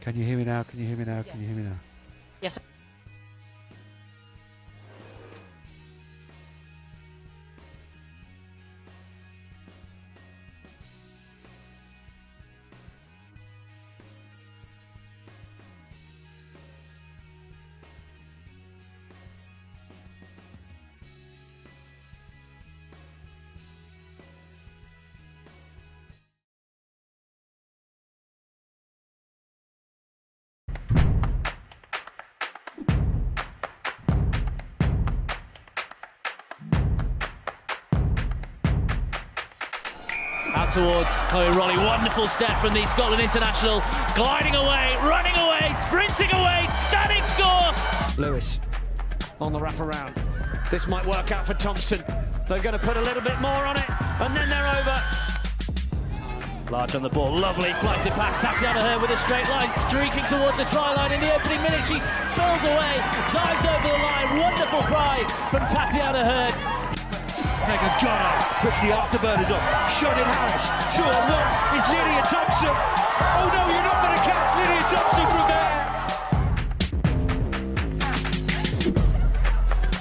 Can you hear me now? Can you hear me now? Yes. Can you hear me now? Yes. Out towards Chloe Rolly, wonderful step from the Scotland international, gliding away, running away, sprinting away, stunning score! Lewis on the wraparound. This might work out for Thompson. They're going to put a little bit more on it, and then they're over. Large on the ball, lovely flighted pass, Tatiana Hurd with a straight line, streaking towards the try line in the opening minute. She spills away, dives over the line, wonderful fly from Tatiana Hurd. Megan got up, puts the afterburners on. Shot in Harris, 2-on-1 is Lydia Thompson. Oh no, you're not going to catch Lydia Thompson from there.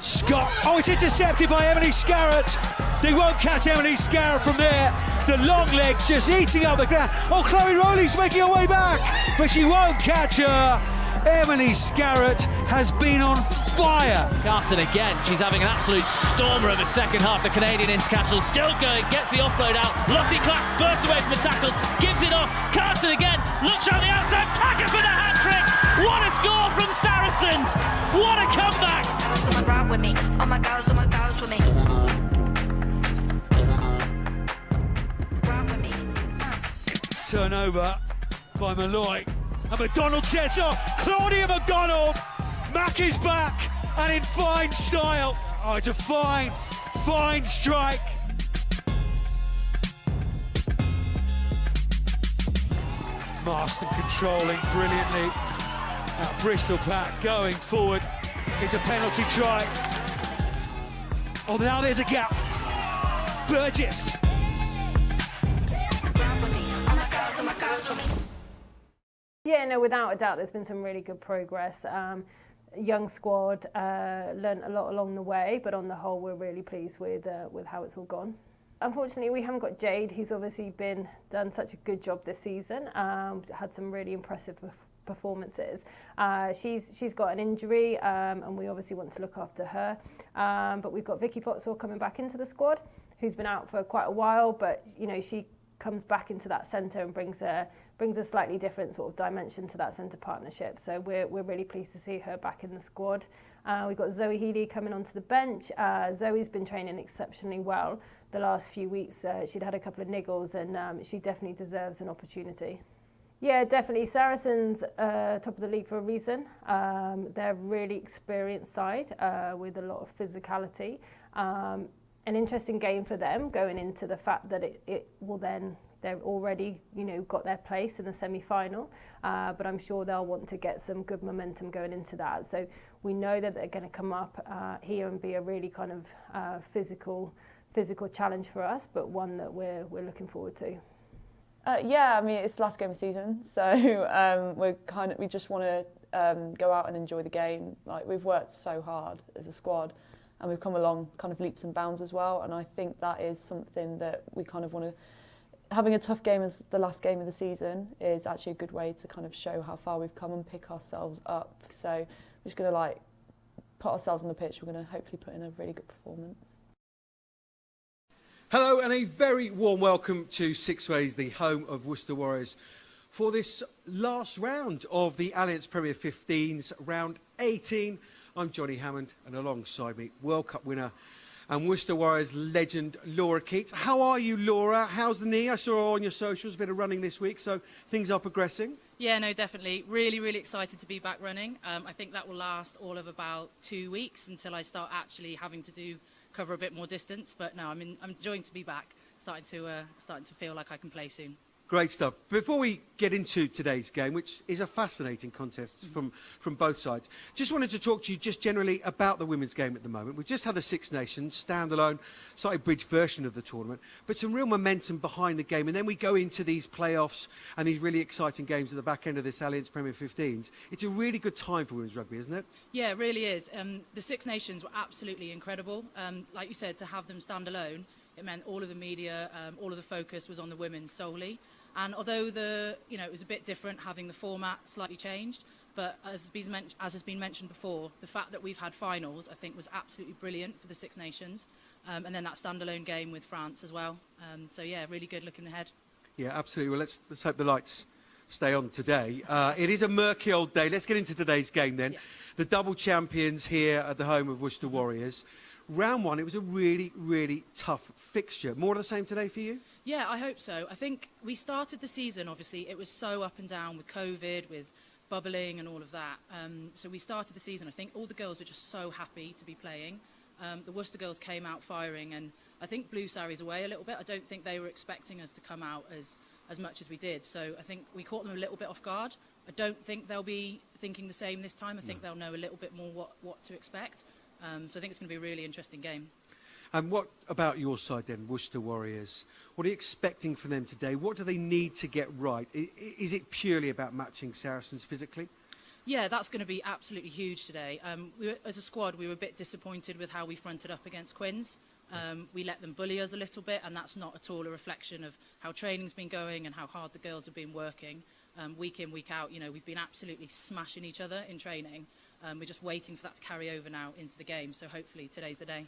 Scott, oh, it's intercepted by Emily Scarrett. They won't catch Emily Scarrett from there. The long legs just eating up the ground. Oh, Chloe Rowley's making her way back, but she won't catch her. Emily Scarrett has been on fire. Carson again, she's having an absolute stormer of a second half. The Canadian international still going, gets the offload out. Lottie Clark bursts away from the tackles, gives it off. Carson again, looks around the outside, Packer for the hat-trick. What a score from Saracens. What a comeback. Oh my girls with me. Turnover by Malloy. And McDonald sets off. Claudia McDonald. Mack is back and in fine style. Oh, it's a fine strike. Marston controlling brilliantly. Now Bristol Pack going forward. It's a penalty try. Oh, now there's a gap. Burgess. Yeah, no, without a doubt, there's been some really good progress. Young squad, learnt a lot along the way, but on the whole, we're really pleased with how it's all gone. Unfortunately, we haven't got Jade, who's obviously done such a good job this season. Had some really impressive performances. She's got an injury, and we obviously want to look after her. But we've got Vicky Foxwell coming back into the squad, who's been out for quite a while, but you know she comes back into that centre and brings a slightly different sort of dimension to that centre partnership. So we're really pleased to see her back in the squad. We've got Zoe Healy coming onto the bench. Zoe's been training exceptionally well the last few weeks. She'd had a couple of niggles, and she definitely deserves an opportunity. Yeah, definitely. Saracens top of the league for a reason. They're a really experienced side with a lot of physicality. An interesting game for them, going into the fact that it will then, they've already got their place in the semi-final, but I'm sure they'll want to get some good momentum going into that. So we know that they're going to come up here and be a really kind of physical challenge for us, but one that we're looking forward to. Yeah, I mean it's the last game of the season, so we just want to go out and enjoy the game. Like we've worked so hard as a squad, and we've come along kind of leaps and bounds as well. And I think that is something that we kind of want to. Having a tough game as the last game of the season is actually a good way to kind of show how far we've come and pick ourselves up. So we're just going to put ourselves on the pitch. We're going to hopefully put in a really good performance. Hello and a very warm welcome to Sixways, the home of Worcester Warriors, for this last round of the Alliance Premier 15s, round 18. I'm Johnny Hammond, and alongside me, World Cup winner and Worcester Warriors legend Laura Keats. How are you, Laura? How's the knee? I saw her on your socials, a bit of running this week, so things are progressing. Yeah, no, definitely. Really, really excited to be back running. I think that will last all of about 2 weeks until I start actually having to cover a bit more distance. But no, I'm enjoying to be back. Starting to feel like I can play soon. Great stuff. Before we get into today's game, which is a fascinating contest from both sides, just wanted to talk to you just generally about the women's game at the moment. We've just had the Six Nations standalone, slightly bridged version of the tournament, but some real momentum behind the game. And then we go into these playoffs and these really exciting games at the back end of this Alliance Premier 15s. It's a really good time for women's rugby, isn't it? Yeah, it really is. The Six Nations were absolutely incredible. Like you said, to have them stand alone, it meant all of the media, all of the focus was on the women solely. And although it was a bit different having the format slightly changed, but as has been mentioned before, the fact that we've had finals, I think, was absolutely brilliant for the Six Nations. And then that standalone game with France as well. So yeah, really good looking ahead. Yeah, absolutely. Well, let's hope the lights stay on today. It is a murky old day. Let's get into today's game then. Yeah. The double champions here at the home of Worcester Warriors. Round one, it was a really, really tough fixture. More of the same today for you? Yeah, I hope so. I think we started the season, obviously, it was so up and down with COVID, with bubbling and all of that. So we started the season, I think all the girls were just so happy to be playing. The Worcester girls came out firing, and I think blew Sarries away a little bit. I don't think they were expecting us to come out as much as we did. So I think we caught them a little bit off guard. I don't think they'll be thinking the same this time. I think they'll know a little bit more what to expect. So I think it's going to be a really interesting game. And what about your side then, Worcester Warriors? What are you expecting from them today? What do they need to get right? Is it purely about matching Saracens physically? Yeah, that's going to be absolutely huge today. As a squad, we were a bit disappointed with how we fronted up against Quins. We let them bully us a little bit, and that's not at all a reflection of how training's been going and how hard the girls have been working. Week in, week out, we've been absolutely smashing each other in training. We're just waiting for that to carry over now into the game, so hopefully today's the day.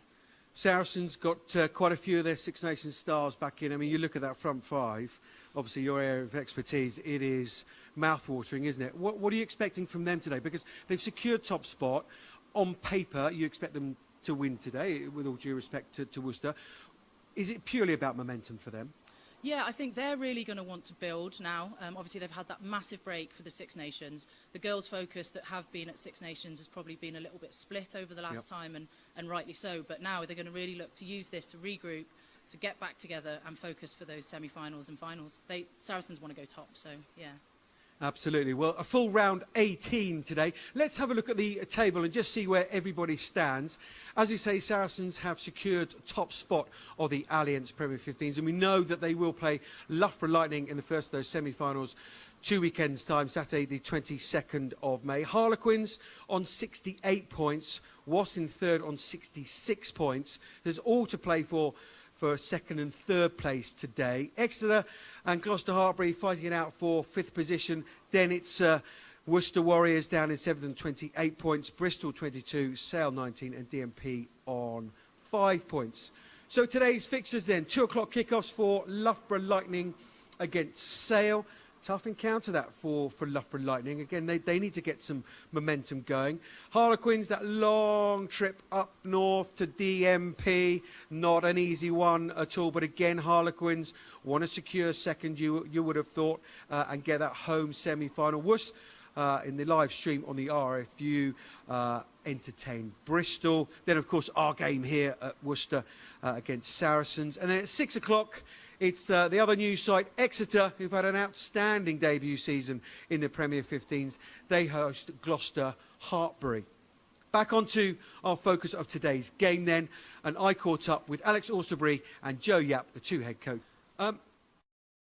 Saracens got quite a few of their Six Nations stars back in. I mean, you look at that front five, obviously your area of expertise, it is mouth-watering, isn't it? What are you expecting from them today? Because they've secured top spot. On paper, you expect them to win today, with all due respect to Worcester. Is it purely about momentum for them? Yeah, I think they're really going to want to build now. Obviously, they've had that massive break for the Six Nations. The girls' focus that have been at Six Nations has probably been a little bit split over the last time, and rightly so. But now they're going to really look to use this to regroup, to get back together and focus for those semi-finals and finals. Saracens want to go top, so yeah. Absolutely. Well, a full round 18 today. Let's have a look at the table and just see where everybody stands. As you say, Saracens have secured top spot of the Alliance Premier 15s, and we know that they will play Loughborough Lightning in the first of those semi-finals 2 weekends' time, Saturday the 22nd of May. Harlequins on 68 points, Wasp in third on 66 points. There's all to play for second and third place today. Exeter and Gloucester Hartbury fighting it out for fifth position. Then it's Worcester Warriors down in seventh on 28 points, Bristol 22, Sale 19 and DMP on 5 points. So today's fixtures then, 2 o'clock kickoffs for Loughborough Lightning against Sale. Tough encounter that for Loughborough Lightning. Again, they need to get some momentum going. Harlequins, that long trip up north to DMP, not an easy one at all. But again, Harlequins want to secure second, you would have thought, and get that home semi-final. Worcester in the live stream on the RFU entertain Bristol. Then, of course, our game here at Worcester against Saracens. And then at 6 o'clock, it's the other news site, Exeter, who've had an outstanding debut season in the Premier 15s. They host Gloucester Hartbury. Back onto our focus of today's game then, and I caught up with Alex Alsterbury and Joe Yapp, the two head coach.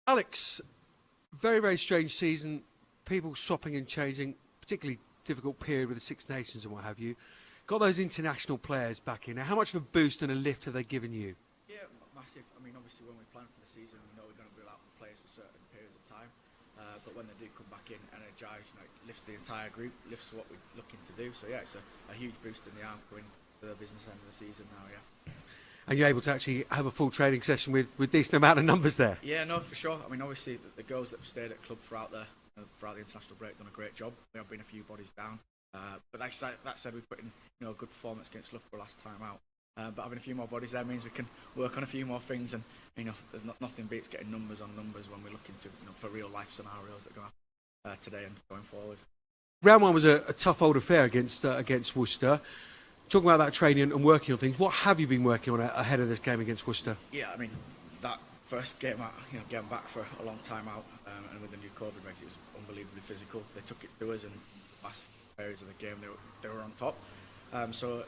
Alex, very, very strange season, people swapping and changing, particularly difficult period with the Six Nations and what have you. Got those international players back in. Now, how much of a boost and a lift have they given you? Yeah, massive. I mean, obviously when we plan for the season, we know we're going to be without players for certain periods of time. But when they do come back in, energised, it lifts the entire group, lifts what we're looking to do. So yeah, it's a huge boost in the arm going to the business end of the season now, yeah. And you're able to actually have a full training session with decent amount of numbers there? Yeah, no, for sure. I mean, obviously the girls that have stayed at club throughout the international break done a great job. There have been a few bodies down. But that said, we put in a good performance against Loughborough last time out. But having a few more bodies there means we can work on a few more things, and there's nothing beats getting numbers on numbers when we're looking to for real life scenarios that are going to happen today and going forward. Round one was a tough old affair against Worcester. Talking about that training and working on things, what have you been working on ahead of this game against Worcester? Yeah, I mean that first game out, getting back for a long time out, and with the new COVID regs, it was unbelievably physical. They took it to us, and last areas of the game they were on top. So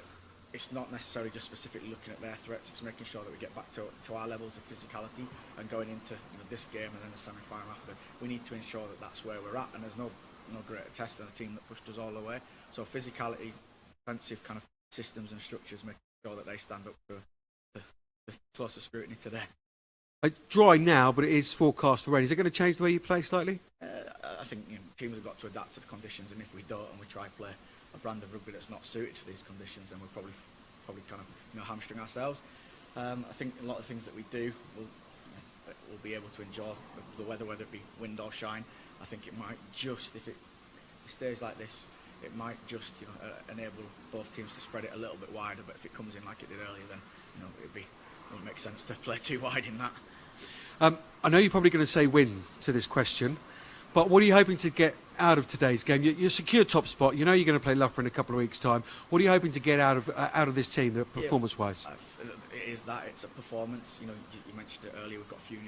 it's not necessarily just specifically looking at their threats. It's making sure that we get back to our levels of physicality, and going into this game and then the semi-final after, we need to ensure that that's where we're at. And there's no greater test than a team that pushed us all the way. So physicality, defensive kind of systems and structures, making sure that they stand up to the closer scrutiny today. Dry now, but it is forecast for rain. Is it going to change the way you play slightly? I think teams have got to adapt to the conditions, and if we don't, and we try to play a brand of rugby that's not suited to these conditions, then we'll probably kind of hamstring ourselves. I think a lot of things that we do we'll be able to enjoy the weather, whether it be wind or shine. I think it might just, if it stays like this, it might just enable both teams to spread it a little bit wider. But if it comes in like it did earlier, then it wouldn't make sense to play too wide in that. I know you're probably going to say win to this question, but what are you hoping to get out of today's game? You're secure top spot. You know you're going to play Loughborough in a couple of weeks' time. What are you hoping to get out of this team, performance-wise? It is that. It's a performance. You mentioned it earlier. We've got a few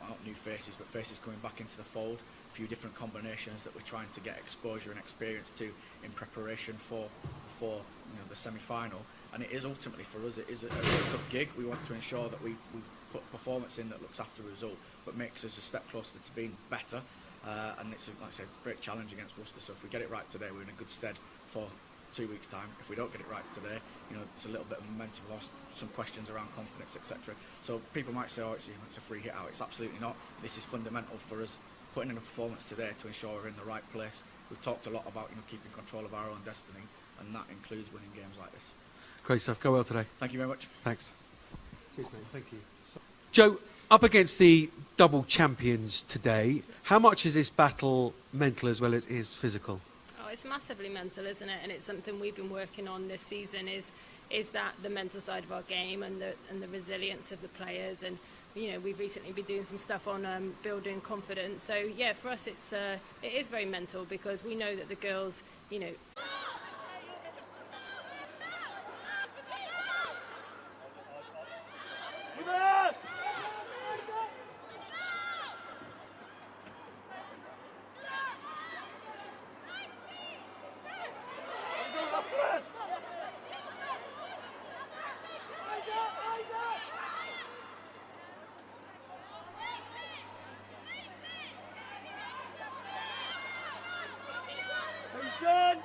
not new faces, but faces coming back into the fold. A few different combinations that we're trying to get exposure and experience to in preparation for the semi-final. And it is ultimately for us. It is a really tough gig. We want to ensure that we put performance in that looks after the result, but makes us a step closer to being better. And it's, like I say, a great challenge against Worcester. So if we get it right today, we're in a good stead for 2 weeks' time. If we don't get it right today, it's a little bit of momentum lost, some questions around confidence, etc. So people might say, it's a free hit out. It's absolutely not. This is fundamental for us, putting in a performance today to ensure we're in the right place. We've talked a lot about keeping control of our own destiny, and that includes winning games like this. Great stuff. Go well today. Thank you very much. Thanks. Cheers, mate. Thank you. Joe, up against the double champions today, how much is this battle mental as well as is physical? Oh, it's massively mental, isn't it? And it's something we've been working on this season. Is that the mental side of our game and the resilience of the players? And we've recently been doing some stuff on building confidence. So yeah, for us it is very mental, because we know that the girls, Patience!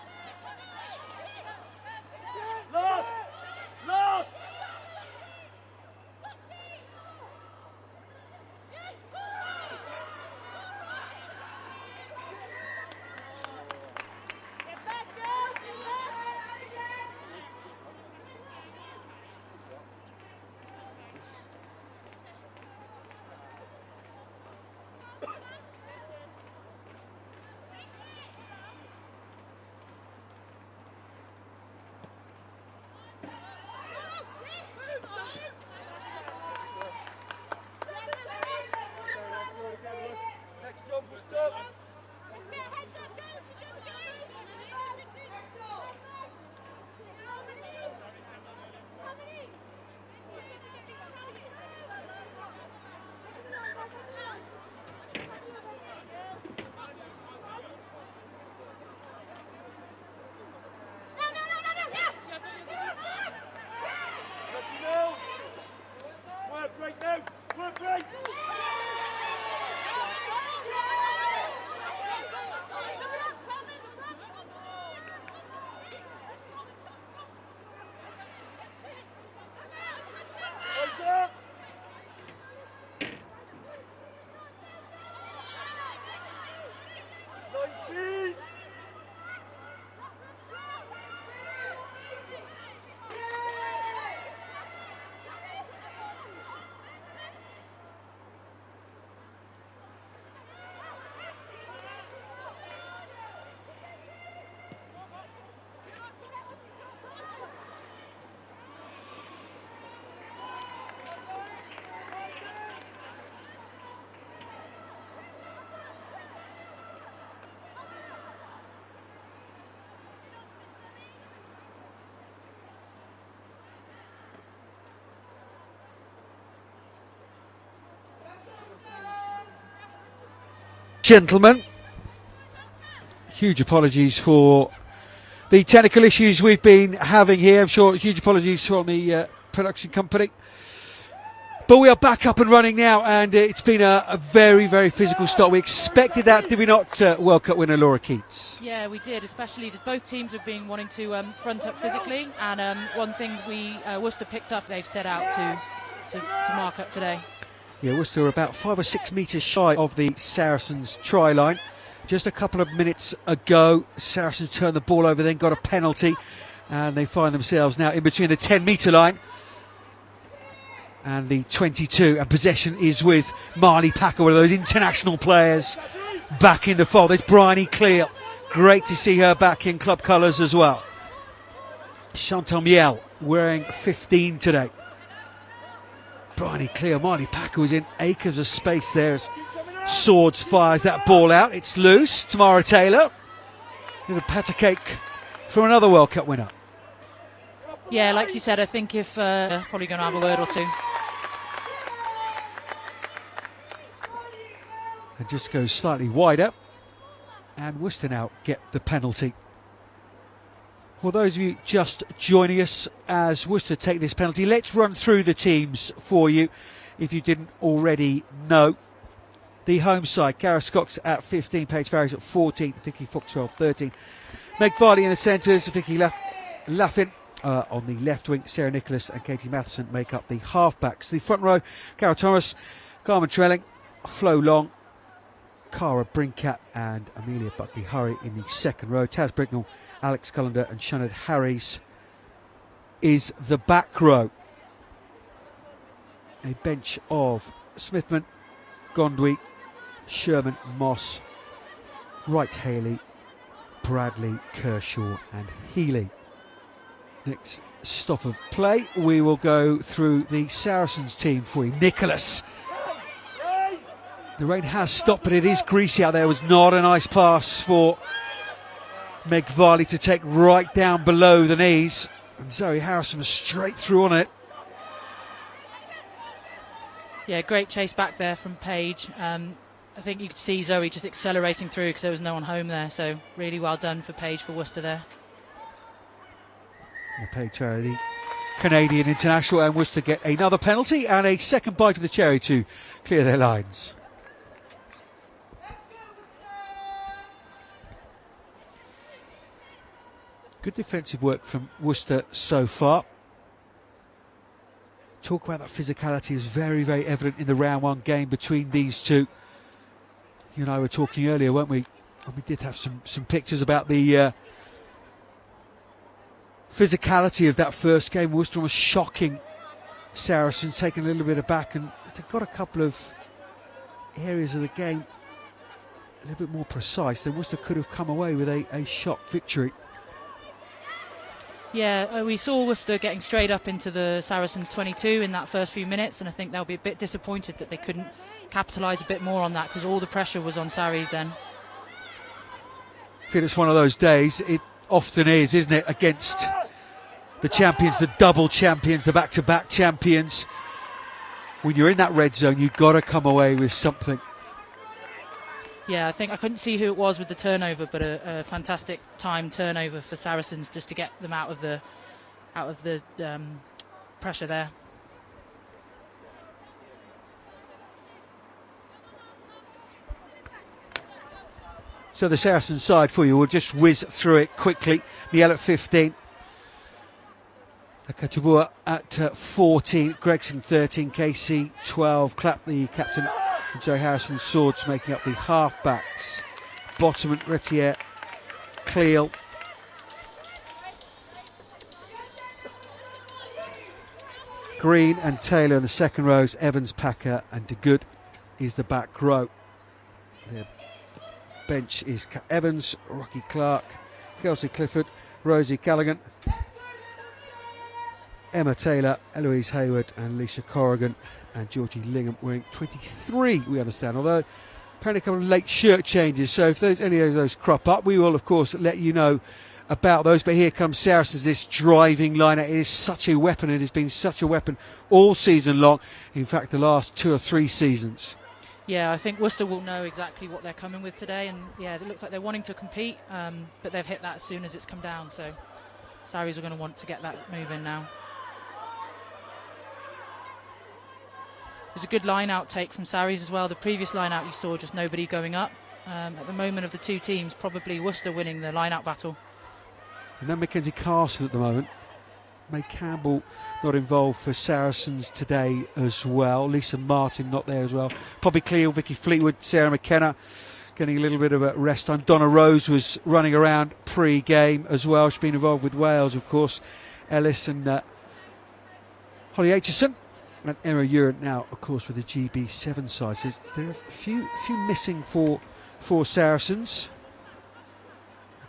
Gentlemen, huge apologies for the technical issues we've been having here. I'm sure huge apologies from the production company. But we are back up and running now, and it's been a very, very physical start. We expected that, did we not, World Cup winner Laura Keats? Yeah, we did, especially that both teams have been wanting to front up physically, and one thing Worcester picked up, they've set out to mark up today. Yeah, Worcester were about 5 or 6 metres shy of the Saracens try line. Just a couple of minutes ago, Saracens turned the ball over, then got a penalty, and they find themselves now in between the 10-metre line and the 22, and possession is with Marley Packer, one of those international players back in the fold. There's Bryony Cleal, great to see her back in club colours as well. Chantal Miel wearing 15 today. Bryony Cleal, Marley Packer was in acres of space there as Swords fires that ball out. It's loose. Tamara Taylor with a pat of cake from another World Cup winner. Yeah, like you said, I think if probably going to have a word or two. And just goes slightly wider, and Worcester now get the penalty. For those of you just joining us as Worcester take this penalty, let's run through the teams for you if you didn't already know. The home side, Gareth Cox at 15, Paige Farris at 14, Vicky Foxwell 13. Meg Varley in the centres, Vicky Laffin on the left wing, Sarah Nicholas and Katie Matheson make up the half-backs. The front row, Carol Thomas, Carmen Trelling, Flo Long, Cara Brincat and Amelia Buckley-Hurry in the second row. Taz Bricknell, Alex Cullender and Shannon Harries is the back row. A bench of Smithman, Gondwy, Sherman, Moss, Wright Haley, Bradley, Kershaw and Healy. Next stop of play, we will go through the Saracens team for you. Nicholas. The rain has stopped, but it is greasy out there. It was not a nice pass for Meg Varley to take right down below the knees. And Zoe Harrison was straight through on it. Yeah, great chase back there from Paige. I think you could see Zoe just accelerating through because there was no one home there. So really well done for Paige for Worcester there. Paige Farrell, the Canadian international, and Worcester get another penalty and a second bite of the cherry to clear their lines. Good defensive work from Worcester so far. Talk about that physicality is very, very evident in the round one game between these two. You and I were talking earlier, weren't we? And we did have some pictures about the physicality of that first game. Worcester was shocking Saracens, taking a little bit aback, and they've got a couple of areas of the game a little bit more precise. Then Worcester could have come away with a shock victory. Yeah, we saw Worcester getting straight up into the Saracens 22 in that first few minutes, and I think they'll be a bit disappointed that they couldn't capitalise a bit more on that because all the pressure was on Saris then. I feel it's one of those days, it often is, isn't it, against the champions, the double champions, the back-to-back champions. When you're in that red zone, you've got to come away with something. Yeah, I think I couldn't see who it was with the turnover, but a fantastic time turnover for Saracens just to get them out of the pressure there. So the Saracens side for you, we'll just whiz through it quickly. Miel at 15. Akatubua at 14. Gregson 13. Casey 12. Clapp, the captain. And Zoe Harrison Swords making up the half-backs. Bottom, Retier, Cleal. Green and Taylor in the second rows. Evans, Packer and DeGood is the back row. The bench is Evans, Rocky Clark, Kelsey Clifford, Rosie Callaghan, Emma Taylor, Eloise Hayward and Lisa Corrigan. And Georgie Lingham wearing 23, we understand, although apparently a couple of late shirt changes. So if there's any of those crop up, we will, of course, let you know about those. But here comes Saracens, this driving lineup. It is such a weapon. It has been such a weapon all season long. In fact, the last 2 or 3 seasons. Yeah, I think Worcester will know exactly what they're coming with today, and yeah, it looks like they're wanting to compete, but they've hit that as soon as it's come down, so Sarries are going to want to get that moving now. There's a good line-out take from Sarries as well. The previous line-out you saw, just nobody going up. At the moment of the two teams, probably Worcester winning the line-out battle. And then Mackenzie Castle at the moment. May Campbell not involved for Saracens today as well. Lisa Martin not there as well. Poppy Cleal, Vicky Fleetwood, Sarah McKenna getting a little bit of a rest time. Donna Rose was running around pre-game as well. She's been involved with Wales, of course. Ellis and Holly Aitchison. And Emma Urant now, of course, with the GB7 side. So there are a few missing for Saracens.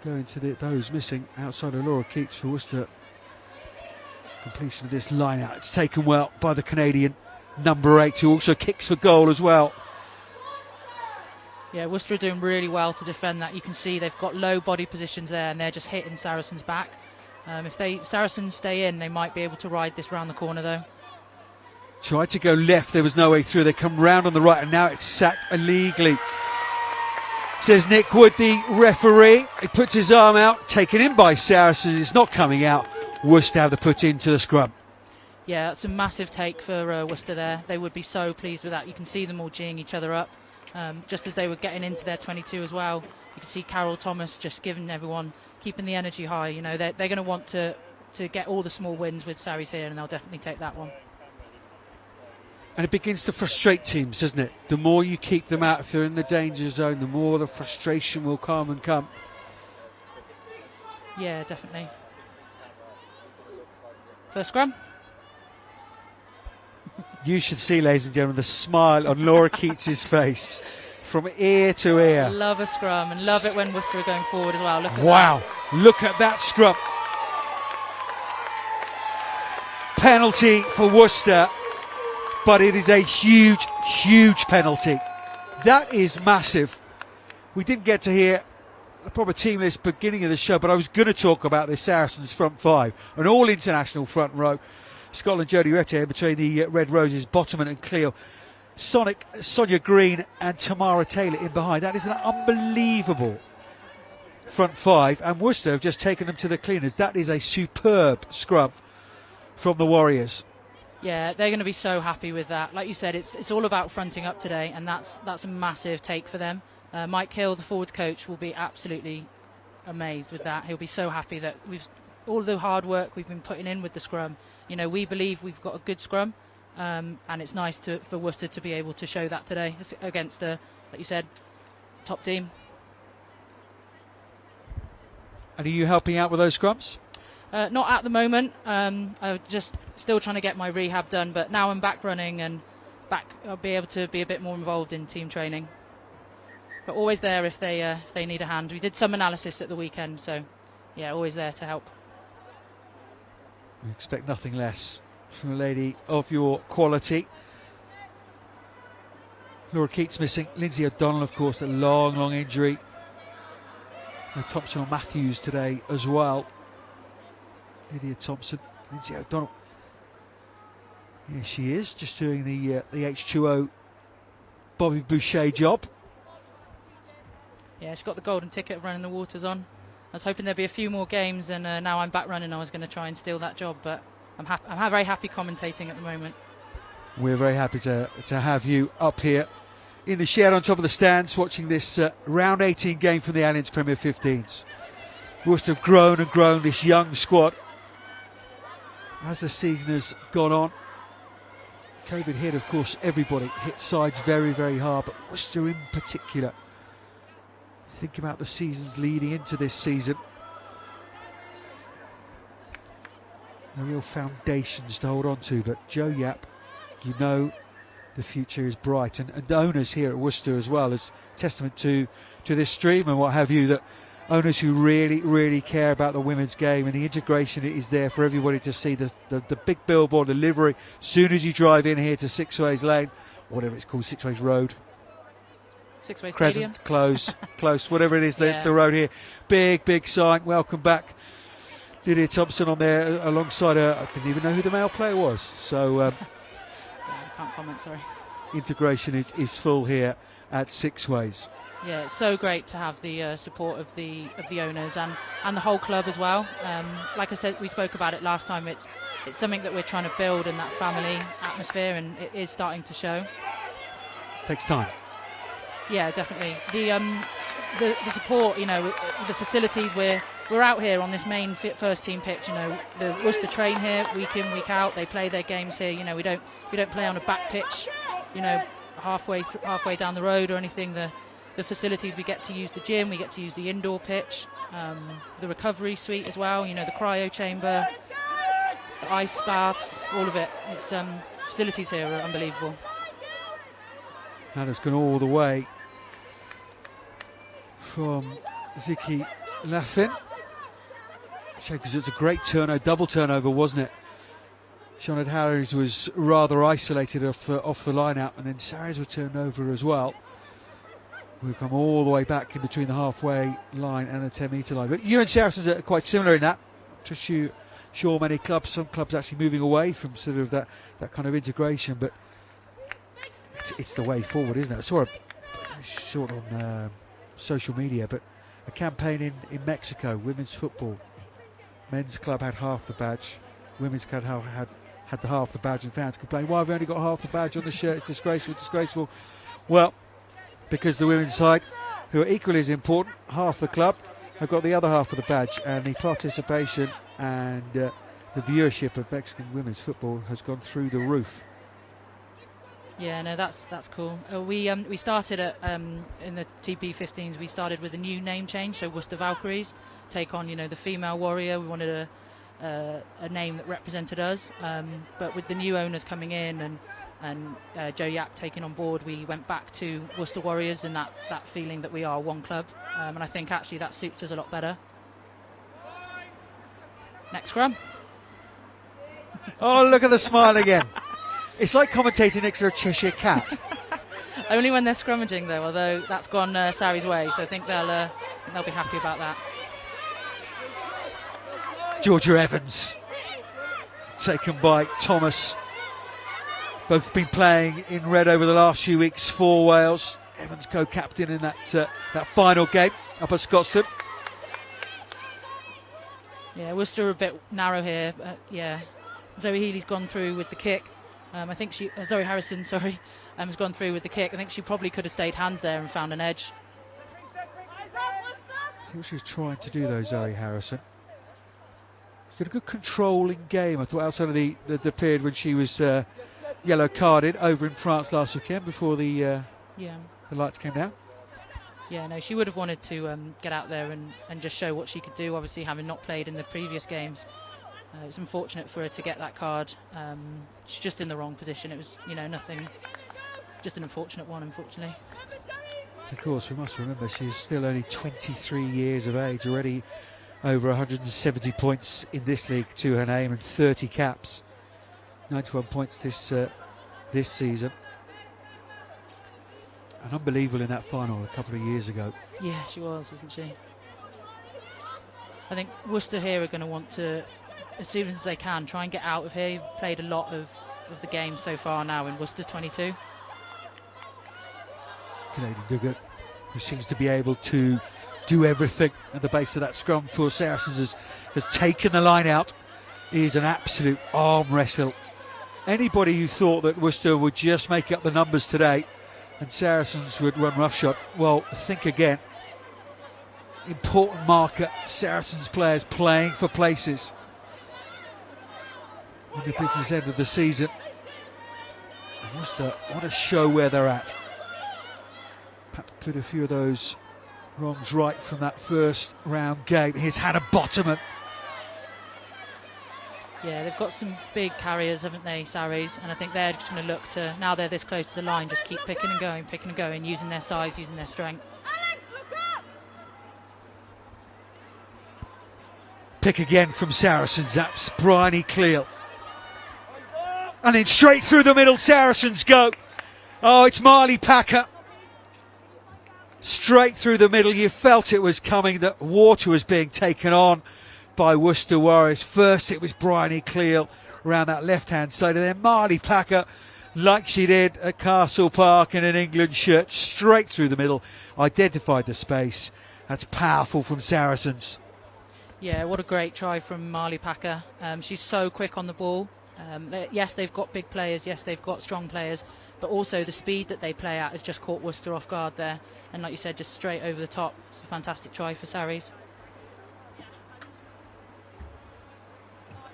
Going to those missing outside of Laura Keats for Worcester. Completion of this line out. It's taken well by the Canadian number 8, who also kicks for goal as well. Yeah, Worcester are doing really well to defend that. You can see they've got low body positions there, and they're just hitting Saracens back. If Saracens stay in, they might be able to ride this round the corner though. Tried to go left, there was no way through. They come round on the right, and now it's sacked illegally. Says Nick Wood, the referee. He puts his arm out, taken in by Saracens. It's not coming out. Worcester have to put into the scrum. Yeah, that's a massive take for Worcester there. They would be so pleased with that. You can see them all geeing each other up. Just as they were getting into their 22 as well, you can see Carol Thomas just giving everyone, keeping the energy high. You know, they're going to want to get all the small wins with Sarries here, and they'll definitely take that one. And it begins to frustrate teams, doesn't it? The more you keep them out if they're in the danger zone, the more the frustration will come. Yeah, definitely. First scrum. You should see, ladies and gentlemen, the smile on Laura Keats' face from ear to ear. Love a scrum, and love it when Worcester are going forward as well. Look at wow, look at that scrum. Penalty for Worcester, but it is a huge, huge penalty. That is massive. We didn't get to hear the proper team list beginning of the show, but I was going to talk about the Saracens front five, an all-international front row. Scotland, Jodie Retier between the Red Roses, Bottoman and Cleo. Sonic, Sonia Green and Tamara Taylor in behind. That is an unbelievable front five, and Worcester have just taken them to the cleaners. That is a superb scrum from the Warriors. Yeah, they're going to be so happy with that. Like you said, it's all about fronting up today, and that's a massive take for them. Mike Hill, the forwards coach, will be absolutely amazed with that. He'll be so happy that all the hard work we've been putting in with the scrum. You know, we believe we've got a good scrum, and it's nice for Worcester to be able to show that today against like you said, top team. And are you helping out with those scrums? Not at the moment. I'm just still trying to get my rehab done, but now I'm back running and I'll be able to be a bit more involved in team training. But always there if they need a hand. We did some analysis at the weekend, so yeah, always there to help. We expect nothing less from a lady of your quality. Laura Keats missing. Lindsay O'Donnell, of course, a long injury. No Thompson or Matthews today as well. Lydia Thompson, Lindsay O'Donnell. Here she is, just doing the H2O Bobby Boucher job. Yeah, she's got the golden ticket of running the waters on. I was hoping there'd be a few more games, and now I'm back running. I was going to try and steal that job, but I'm very happy commentating at the moment. We're very happy to have you up here in the shed on top of the stands watching this round 18 game from the Allianz Premier 15s. Worcester have grown and grown, this young squad, as the season has gone on. COVID hit, of course, everybody hit sides very, very hard, but Worcester in particular. Think about the seasons leading into this season. No real foundations to hold on to, but Joe Yap, you know the future is bright, and owners here at Worcester as well, as testament to this stream and what have you, that owners who really care about the women's game and the integration it is there for everybody to see, the big billboard, the livery, as soon as you drive in here to Sixways Lane, or whatever it's called, Sixways Road. Sixways Crescent, Stadium. close, whatever it is, the road here. Big sign, welcome back. Lydia Thompson on there alongside I didn't even know who the male player was. So yeah, I can't comment, sorry. integration is full here at Sixways. Yeah, it's so great to have the support of the owners and the whole club as well. Like I said, we spoke about it last time. It's something that we're trying to build in that family atmosphere, and it is starting to show. Takes time. Yeah, definitely. The support, you know, the facilities. We're out here on this main first team pitch. You know, the Worcester train here week in, week out. They play their games here. You know, we don't play on a back pitch. You know, halfway down the road or anything. The facilities, we get to use the gym, we get to use the indoor pitch, the recovery suite as well. You know, the cryo chamber, the ice baths, all of it. It's facilities here are unbelievable. That has gone all the way from Vicky Laffin. Because it's a great turnover, double turnover, wasn't it? Sinead Harris was rather isolated off the line-out, and then Saracens were turned over as well. We've come all the way back in between the halfway line and the 10-metre line. But you and Saracens are quite similar in that. To sure, many clubs, some clubs actually moving away from sort of that kind of integration, but it's the way forward, isn't it? I saw a short on social media, but a campaign in Mexico, women's football. Men's club had half the badge, women's club had the half the badge, and fans complained, why have we only got half the badge on the shirt? It's disgraceful. Well, because the women's side, who are equally as important, half the club, have got the other half of the badge, and the participation and the viewership of Mexican women's football has gone through the roof. Yeah, no, that's cool. We started at in the TP15s. We started with a new name change, so Worcester Valkyries take on, you know, the female warrior. We wanted a name that represented us, but with the new owners coming in and Joe Yap taking on board, we went back to Worcester Warriors and that feeling that we are one club, and I think actually that suits us a lot better. Next scrum. Oh, look at the smile again. It's like commentating next to a Cheshire cat. Only when they're scrummaging, though, although that's gone Sarri's way, so I think they'll be happy about that. Georgia Evans, taken by Thomas. Both been playing in red over the last few weeks for Wales. Evans co-captain in that final game up at Scotstoun. Yeah, Worcester are a bit narrow here. Yeah, Zoe Healy's gone through with the kick. I think Zoe Harrison, has gone through with the kick. I think she probably could have stayed hands there and found an edge. See what she was trying to do though, Zoe Harrison. She's got a good controlling game. I thought outside of the period when she was yellow carded over in France last weekend before the lights came down. Yeah, no, she would have wanted to get out there and just show what she could do, obviously having not played in the previous games. It was unfortunate for her to get that card. She's just in the wrong position. It was, you know, nothing, just an unfortunate one, unfortunately. Of course, we must remember she's still only 23 years of age, already over 170 points in this league to her name and 30 caps. 91 points this season. And unbelievable in that final a couple of years ago. Yeah, she was, wasn't she? I think Worcester here are going to want to, as soon as they can, try and get out of here. You've played a lot of the game so far now in Worcester 22. Canadian Duggett, who seems to be able to do everything at the base of that scrum for Saracens, has taken the line out. It is an absolute arm wrestle. Anybody who thought that Worcester would just make up the numbers today and Saracens would run roughshod, well, think again. Important marker, Saracens players playing for places in the business end of the season. And Worcester want to show where they're at. Perhaps put a few of those wrongs right from that first round game. Here's Hannah Bottoman. Yeah, they've got some big carriers, haven't they, Sarries? And I think they're just going to look to, now they're this close to the line, just keep picking and going, using their size, using their strength. Pick again from Saracens, that's Bryony Cleal. And then straight through the middle, Saracens go. Oh, it's Marley Packer. Straight through the middle, you felt it was coming, that water was being taken on by Worcester Warriors. First it was Bryony Cleal around that left-hand side, and then Marley Packer like she did at Castle Park in an England shirt, straight through the middle, identified the space. That's powerful from Saracens. Yeah, what a great try from Marley Packer. She's so quick on the ball. Yes, they've got big players. Yes, they've got strong players. But also the speed that they play at has just caught Worcester off guard there. And like you said, just straight over the top. It's a fantastic try for Sarries.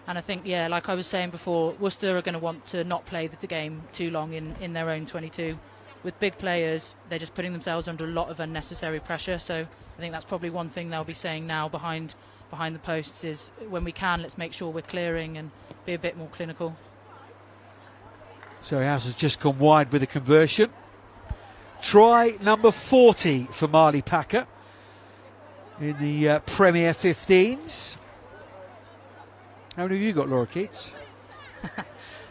And I think, yeah, like I was saying before, Worcester are going to want to not play the game too long in their own 22. With big players, they're just putting themselves under a lot of unnecessary pressure. So I think that's probably one thing they'll be saying now behind the posts is, when we can, let's make sure we're clearing and be a bit more clinical. So House has just gone wide with a conversion. Try number 40 for Marley Packer in the Premier 15s. How many have you got, Laura Keats?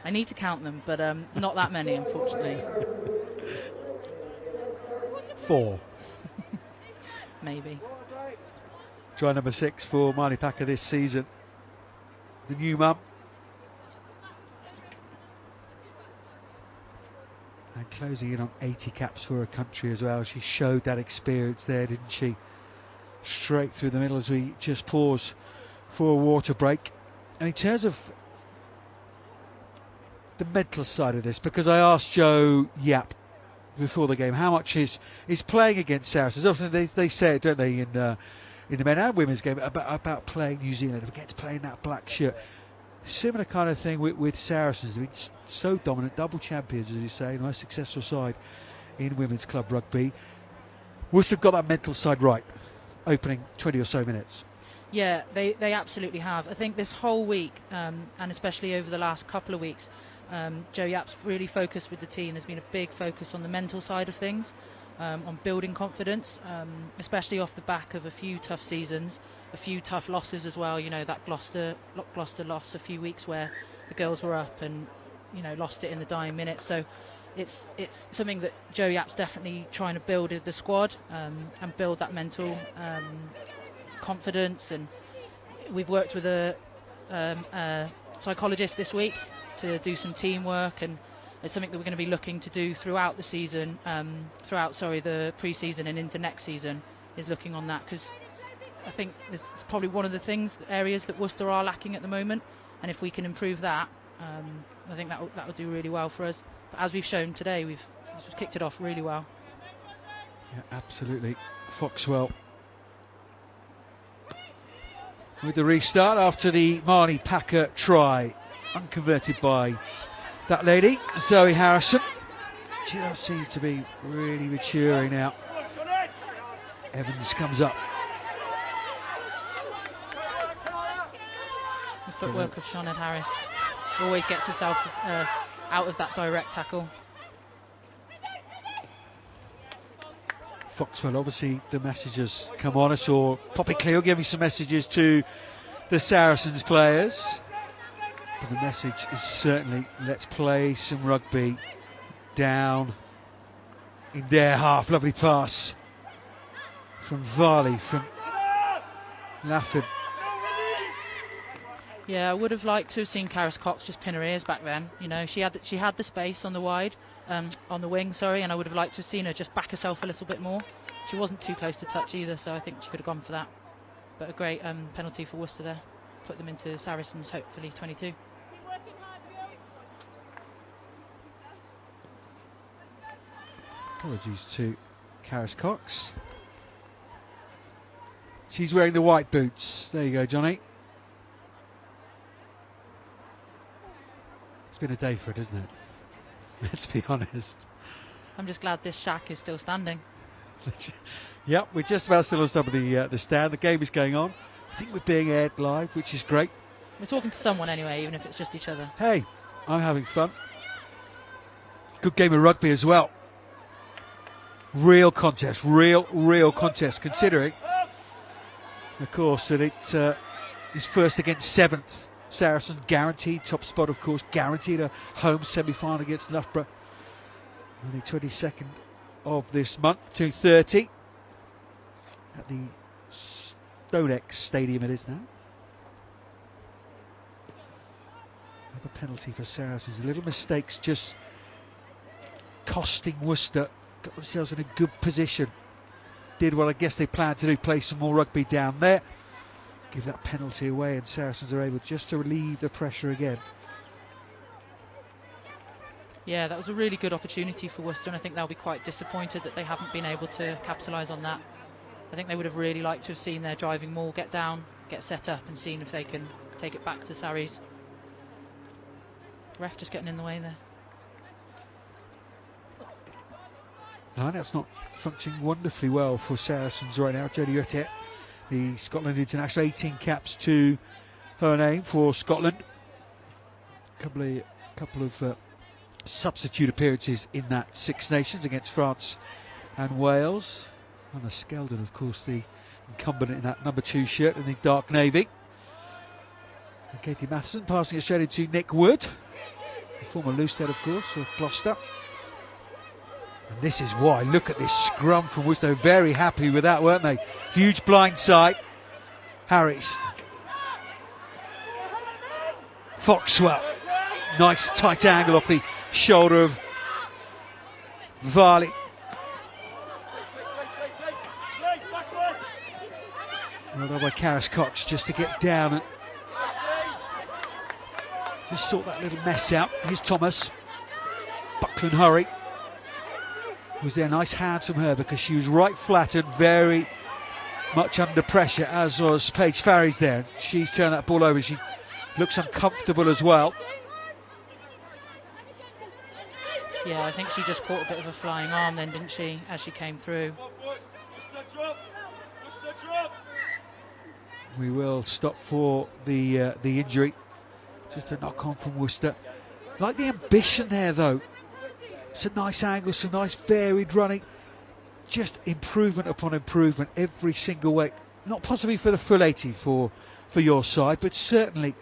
I need to count them, but not that many, unfortunately. 4. Maybe. Try number 6 for Marley Packer this season. The new mum. And closing in on 80 caps for her country as well. She showed that experience there, didn't she? Straight through the middle as we just pause for a water break. And in terms of the mental side of this, because I asked Joe Yap before the game, how much is playing against Saracens? Often they say it, don't they, in the men and women's game, about playing New Zealand, if we get to play in that black shirt. Similar kind of thing with Saracens. They've been so dominant, double champions, as you say, nice successful side in women's club rugby. Worcester got that mental side right, opening 20 or so minutes. Yeah, they absolutely have. I think this whole week, and especially over the last couple of weeks, Joe Yap's really focused with the team. There's been a big focus on the mental side of things, on building confidence, especially off the back of a few tough seasons, a few tough losses as well. You know, that Gloucester loss a few weeks where the girls were up and, you know, lost it in the dying minutes. So it's something that Joe Yap's definitely trying to build the squad and build that mental confidence. And we've worked with a psychologist this week to do some teamwork, and it's something that we're going to be looking to do throughout the season, the pre-season and into next season, is looking on that, because I think it's probably one of the areas that Worcester are lacking at the moment, and if we can improve that, I think that will do really well for us. But as we've shown today, we've kicked it off really well. Yeah, absolutely. Foxwell with the restart after the Marley Packer try, unconverted by that lady, Zoe Harrison. Just seems to be really maturing now. Evans comes up. The footwork of Sinead Harris always gets herself out of that direct tackle. Foxwell, obviously the messages come on us, or Poppy Cleo giving some messages to the Saracens players. But the message is certainly, let's play some rugby down in their half. Lovely pass from Varley, from Lafford. Yeah, I would have liked to have seen Karis Cox just pin her ears back then. You know, she had the space on the wide, on the wing, sorry, and I would have liked to have seen her just back herself a little bit more. She wasn't too close to touch either, so I think she could have gone for that. But a great penalty for Worcester there. Put them into Saracens, hopefully 22. Apologies to Karis Cox. She's wearing the white boots. There you go, Johnny. It's been a day for it, isn't it? Let's be honest. I'm just glad this shack is still standing. Yep, we're just about still on top of the stand. The game is going on. I think we're being aired live, which is great. We're talking to someone anyway, even if it's just each other. Hey, I'm having fun. Good game of rugby as well. Real contest, real contest, considering, of course, that it is first against seventh. Saracen guaranteed top spot, of course, guaranteed a home semi-final against Loughborough on the 22nd of this month, 2:30 at the Stonex Stadium it is now. Another penalty for Saracens. Little mistakes just costing Worcester. Got themselves in a good position. Did what I guess they planned to do, play some more rugby down there. Give that penalty away, and Saracens are able just to relieve the pressure again. Yeah, that was a really good opportunity for Worcester, and I think they'll be quite disappointed that they haven't been able to capitalise on that. I think they would have really liked to have seen their driving maul get down, get set up, and seen if they can take it back to Sarries. Ref just getting in the way there. No, that's not functioning wonderfully well for Saracens right now. Jodie Rettet, the Scotland international, 18 caps to her name for Scotland. Couple of substitute appearances in that Six Nations against France and Wales. Anna Skeldon, of course, the incumbent in that number 2 shirt in the dark navy. And Katie Matheson passing it straight into Nick Wood, the former loosehead, of course, of Gloucester. And this is why, look at this scrum from Worcester. Very happy with that, weren't they? Huge blind side. Harris. Foxwell. Nice tight angle off the shoulder of Varley. Well done by Karis Cox just to get down and just sort that little mess out. Here's Thomas. Buckland Hurry was there. Nice hands from her because she was right flattered, very much under pressure, as was Paige Farries there. She's turned that ball over. She looks uncomfortable as well. Yeah, I think she just caught a bit of a flying arm then, didn't she, as she came through. We will stop for the injury. Just a knock on from Worcester. Like the ambition there, though. Some nice angles, some nice varied running. Just improvement upon improvement every single way. Not possibly for the full 80 for your side, but certainly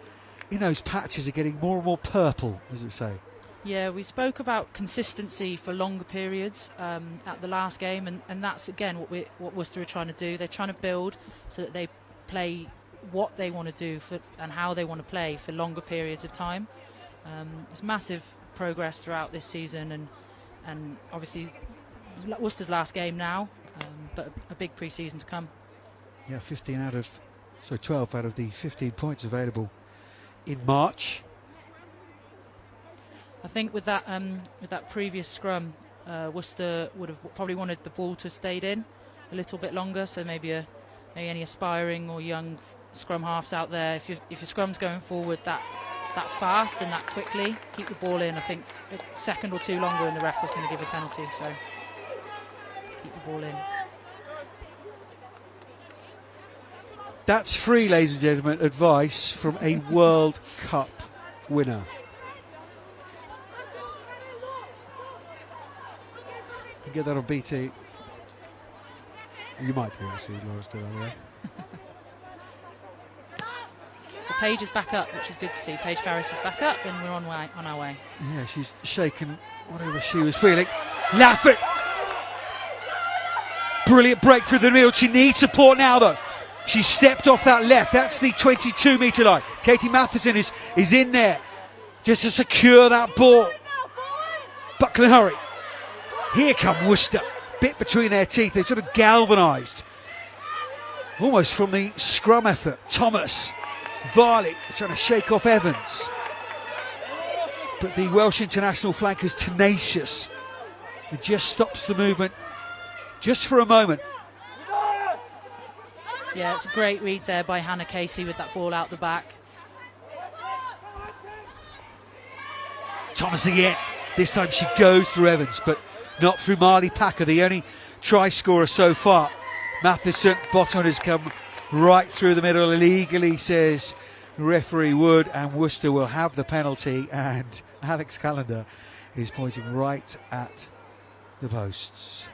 in those patches are getting more and more purple, as we say. Yeah, we spoke about consistency for longer periods at the last game, and that's again what Worcester are trying to do. They're trying to build so that they play what they want to do and how they want to play for longer periods of time. It's massive progress throughout this season, and obviously Worcester's last game now, but a big pre-season to come. Yeah, 12 out of the 15 points available in March. I think with that previous scrum, Worcester would have probably wanted the ball to have stayed in a little bit longer. So maybe any aspiring or young scrum halves out there, if your scrum's going forward that fast and that quickly, keep the ball in. I think a second or two longer, and the ref was going to give a penalty. So keep the ball in. That's free, ladies and gentlemen, advice from a World Cup winner. You get that on BT. You might do, actually, Laura's still on there. Well, Paige is back up, which is good to see. Paige Farris is back up, and we're on our way. Yeah, she's shaken whatever she was feeling. Laffert! Brilliant break through the middle. She needs support now, though. She stepped off that left. That's the 22-metre line. Katie Matheson is in there just to secure that ball. Buckland Hurry. Here come Worcester. Bit between their teeth. They're sort of galvanised. Almost from the scrum effort. Thomas. Varley trying to shake off Evans. But the Welsh international flanker's tenacious. It just stops the movement just for a moment. Yeah, it's a great read there by Hannah Casey with that ball out the back. Thomas again. This time she goes through Evans, but not through Marley Packer, the only try scorer so far. Matheson, bottom has come right through the middle illegally, says referee Wood, and Worcester will have the penalty, and Alex Callender is pointing right at the posts.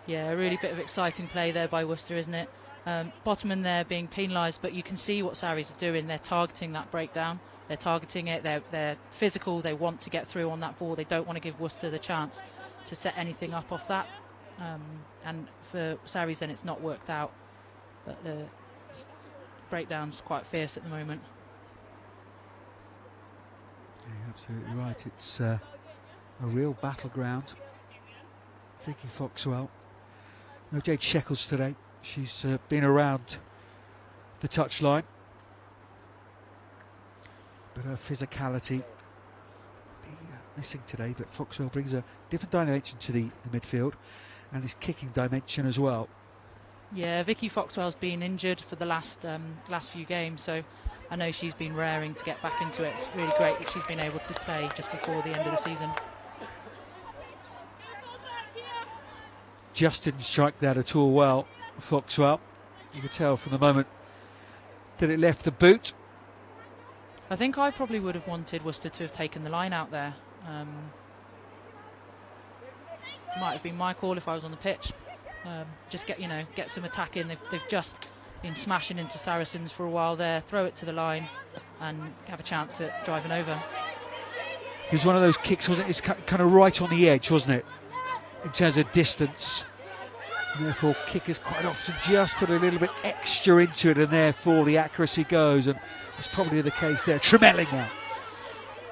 Yeah, a really bit of exciting play there by Worcester, isn't it? Bottomman there being penalised, but you can see what Sarries are doing. They're targeting that breakdown. They're targeting it. They're physical. They want to get through on that ball. They don't want to give Worcester the chance to set anything up off that. And for Sarries, then it's not worked out. But the breakdown's quite fierce at the moment. Yeah, you're absolutely right. It's a real battleground Vicky Foxwell. No Jade Shekels today. She's been around the touchline. But her physicality missing today. But Foxwell brings a different dimension to the midfield and his kicking dimension as well. Yeah, Vicky Foxwell's been injured for the last few games, so I know she's been raring to get back into it. It's really great that she's been able to play just before the end of the season. Just didn't strike that at all well, Foxwell. You could tell from the moment that it left the boot. I think I probably would have wanted Worcester to have taken the line out there. Might have been my call if I was on the pitch. Just get some attack in. They've just been smashing into Saracens for a while there. Throw it to the line and have a chance at driving over. It was one of those kicks, wasn't it? It's kind of right on the edge, wasn't it? In terms of distance. And therefore, kickers quite often just put a little bit extra into it, and therefore the accuracy goes. And it's probably the case there. Tremelling now.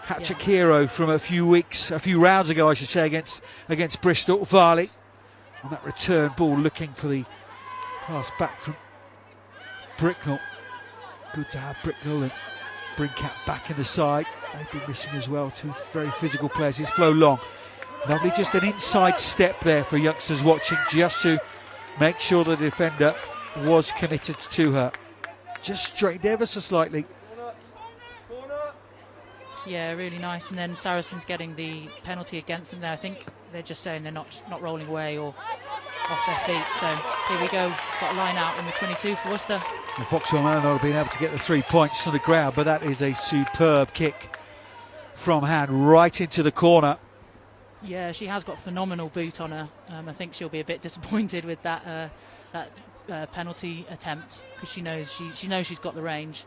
Hat-trick hero from a few rounds ago, I should say, against Bristol. Varley on that return ball, looking for the pass back from Bricknell. Good to have Bricknell and Brincat back in the side. They've been missing as well. Two very physical players. It's Flo Long. Lovely, just an inside step there for youngsters watching, just to make sure the defender was committed to her. Just straightened ever so slightly. Yeah, really nice. And then Saracens getting the penalty against them there. I think they're just saying they're not rolling away or off their feet. So here we go. Got a line out in the 22 for Worcester. And Foxwell may not have been able to get the 3 points from the ground, but that is a superb kick from hand right into the corner. Yeah, she has got phenomenal boot on her. I think she'll be a bit disappointed with that penalty attempt, because she knows she's got the range.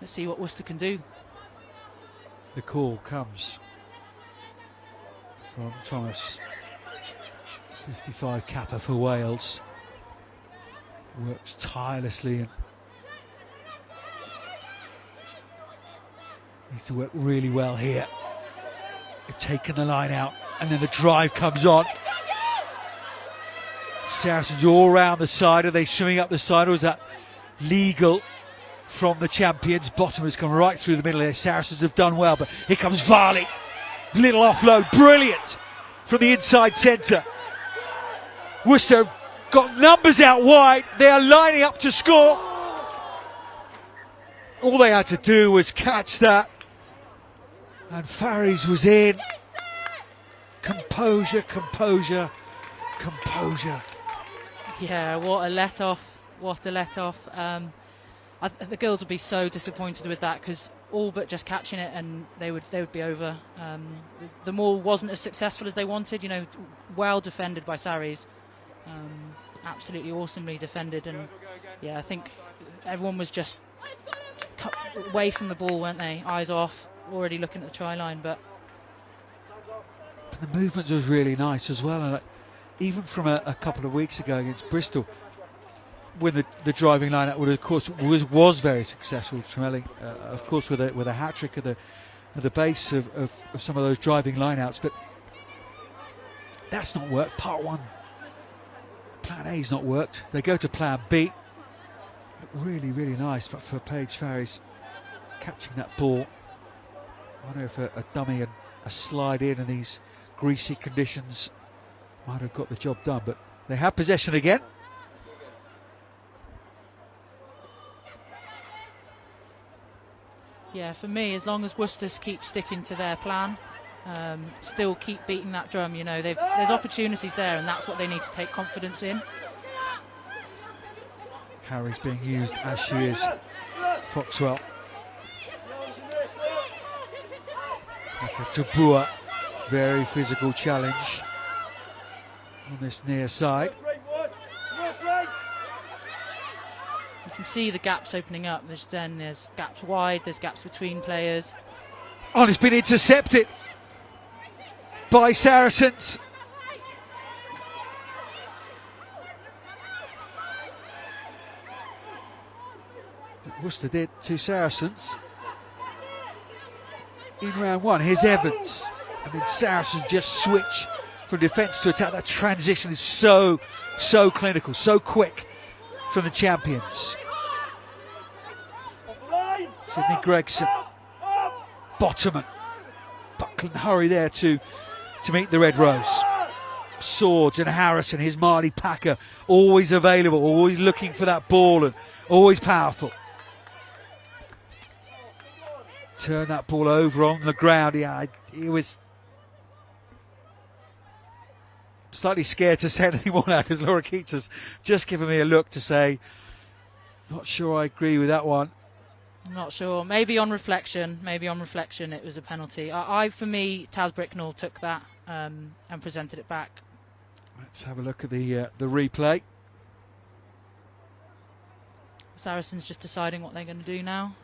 Let's see what Worcester can do. The call comes from Thomas. 55 capper for Wales. Works tirelessly and needs to work really well here. They've taken the line out, and then the drive comes on. Saracens all round the side. Are they swimming up the side, or is that legal from the champions? Bottom has come right through the middle there. Saracens have done well, but here comes Varley. Little offload, brilliant from the inside centre. Worcester have got numbers out wide. They are lining up to score. All they had to do was catch that, and Farries was in. Composure, composure, composure. Yeah, what a let off! What a let off! The girls would be so disappointed with that, because all but just catching it, and they would be over. The maul wasn't as successful as they wanted. Well defended by Sarries. Absolutely awesomely defended, and yeah, I think everyone was just away from the ball, weren't they? Eyes off, already looking at the try line. But the movement was really nice as well, and even from a couple of weeks ago against Bristol, when the driving line-out would, of course, was very successful. Tremelling, of course, with a hat-trick at the base of some of those driving line-outs, but that's not worked. Part one, plan A's not worked. They go to plan B. Really, really nice, but for Paige Farries catching that ball. I wonder if a dummy and a slide in these greasy conditions might have got the job done, but they have possession again. yeah, for me, as long as Worcester keep sticking to their plan, still keep beating that drum, there's opportunities there, and that's what they need to take confidence in. Harry's being used as she is. Foxwell. Tabua, very physical challenge on this near side. You can see the gaps opening up. There's gaps wide, there's gaps between players. Oh, it's been intercepted by Saracens. Worcester did to Saracens in round one. Here's Evans, and then Saracens just switch from defence to attack. That transition is so clinical, so quick from the champions. Sydney Gregson, Bottoman, Buckland hurry there to meet the Red Rose. Swords and Harrison, his Marley Packer, always available, always looking for that ball and always powerful. Turn that ball over on the ground. Yeah, he was slightly scared to say anything more now because Laura Keats just given me a look to say, not sure I agree with that one. I'm not sure. Maybe on reflection, it was a penalty. For me, Taz Bricknell took that and presented it back. Let's have a look at the replay. Saracens just deciding what they're going to do now.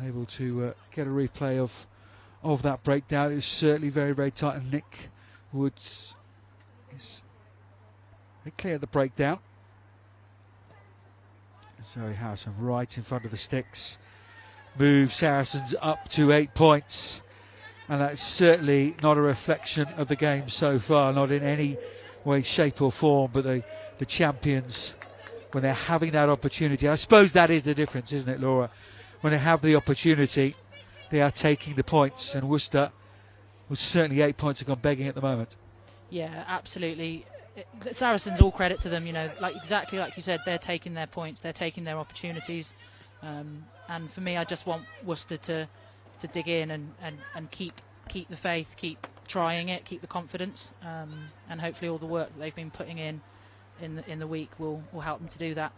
Unable to get a replay of that breakdown. It was certainly very tight, and Nick Woods they cleared the breakdown. Zoe Harrison right in front of the sticks. Move Saracens up to 8 points, and that's certainly not a reflection of the game so far, not in any way, shape or form. But the champions, when they're having that opportunity, I suppose that is the difference, isn't it, Laura? When they have the opportunity, they are taking the points, and Worcester, with certainly 8 points, have gone begging at the moment. Yeah, absolutely. The Saracens, all credit to them. You know, exactly like you said, they're taking their points, they're taking their opportunities. And for me, I just want Worcester to dig in and keep the faith, keep trying it, keep the confidence, and hopefully all the work that they've been putting in the week will help them to do that.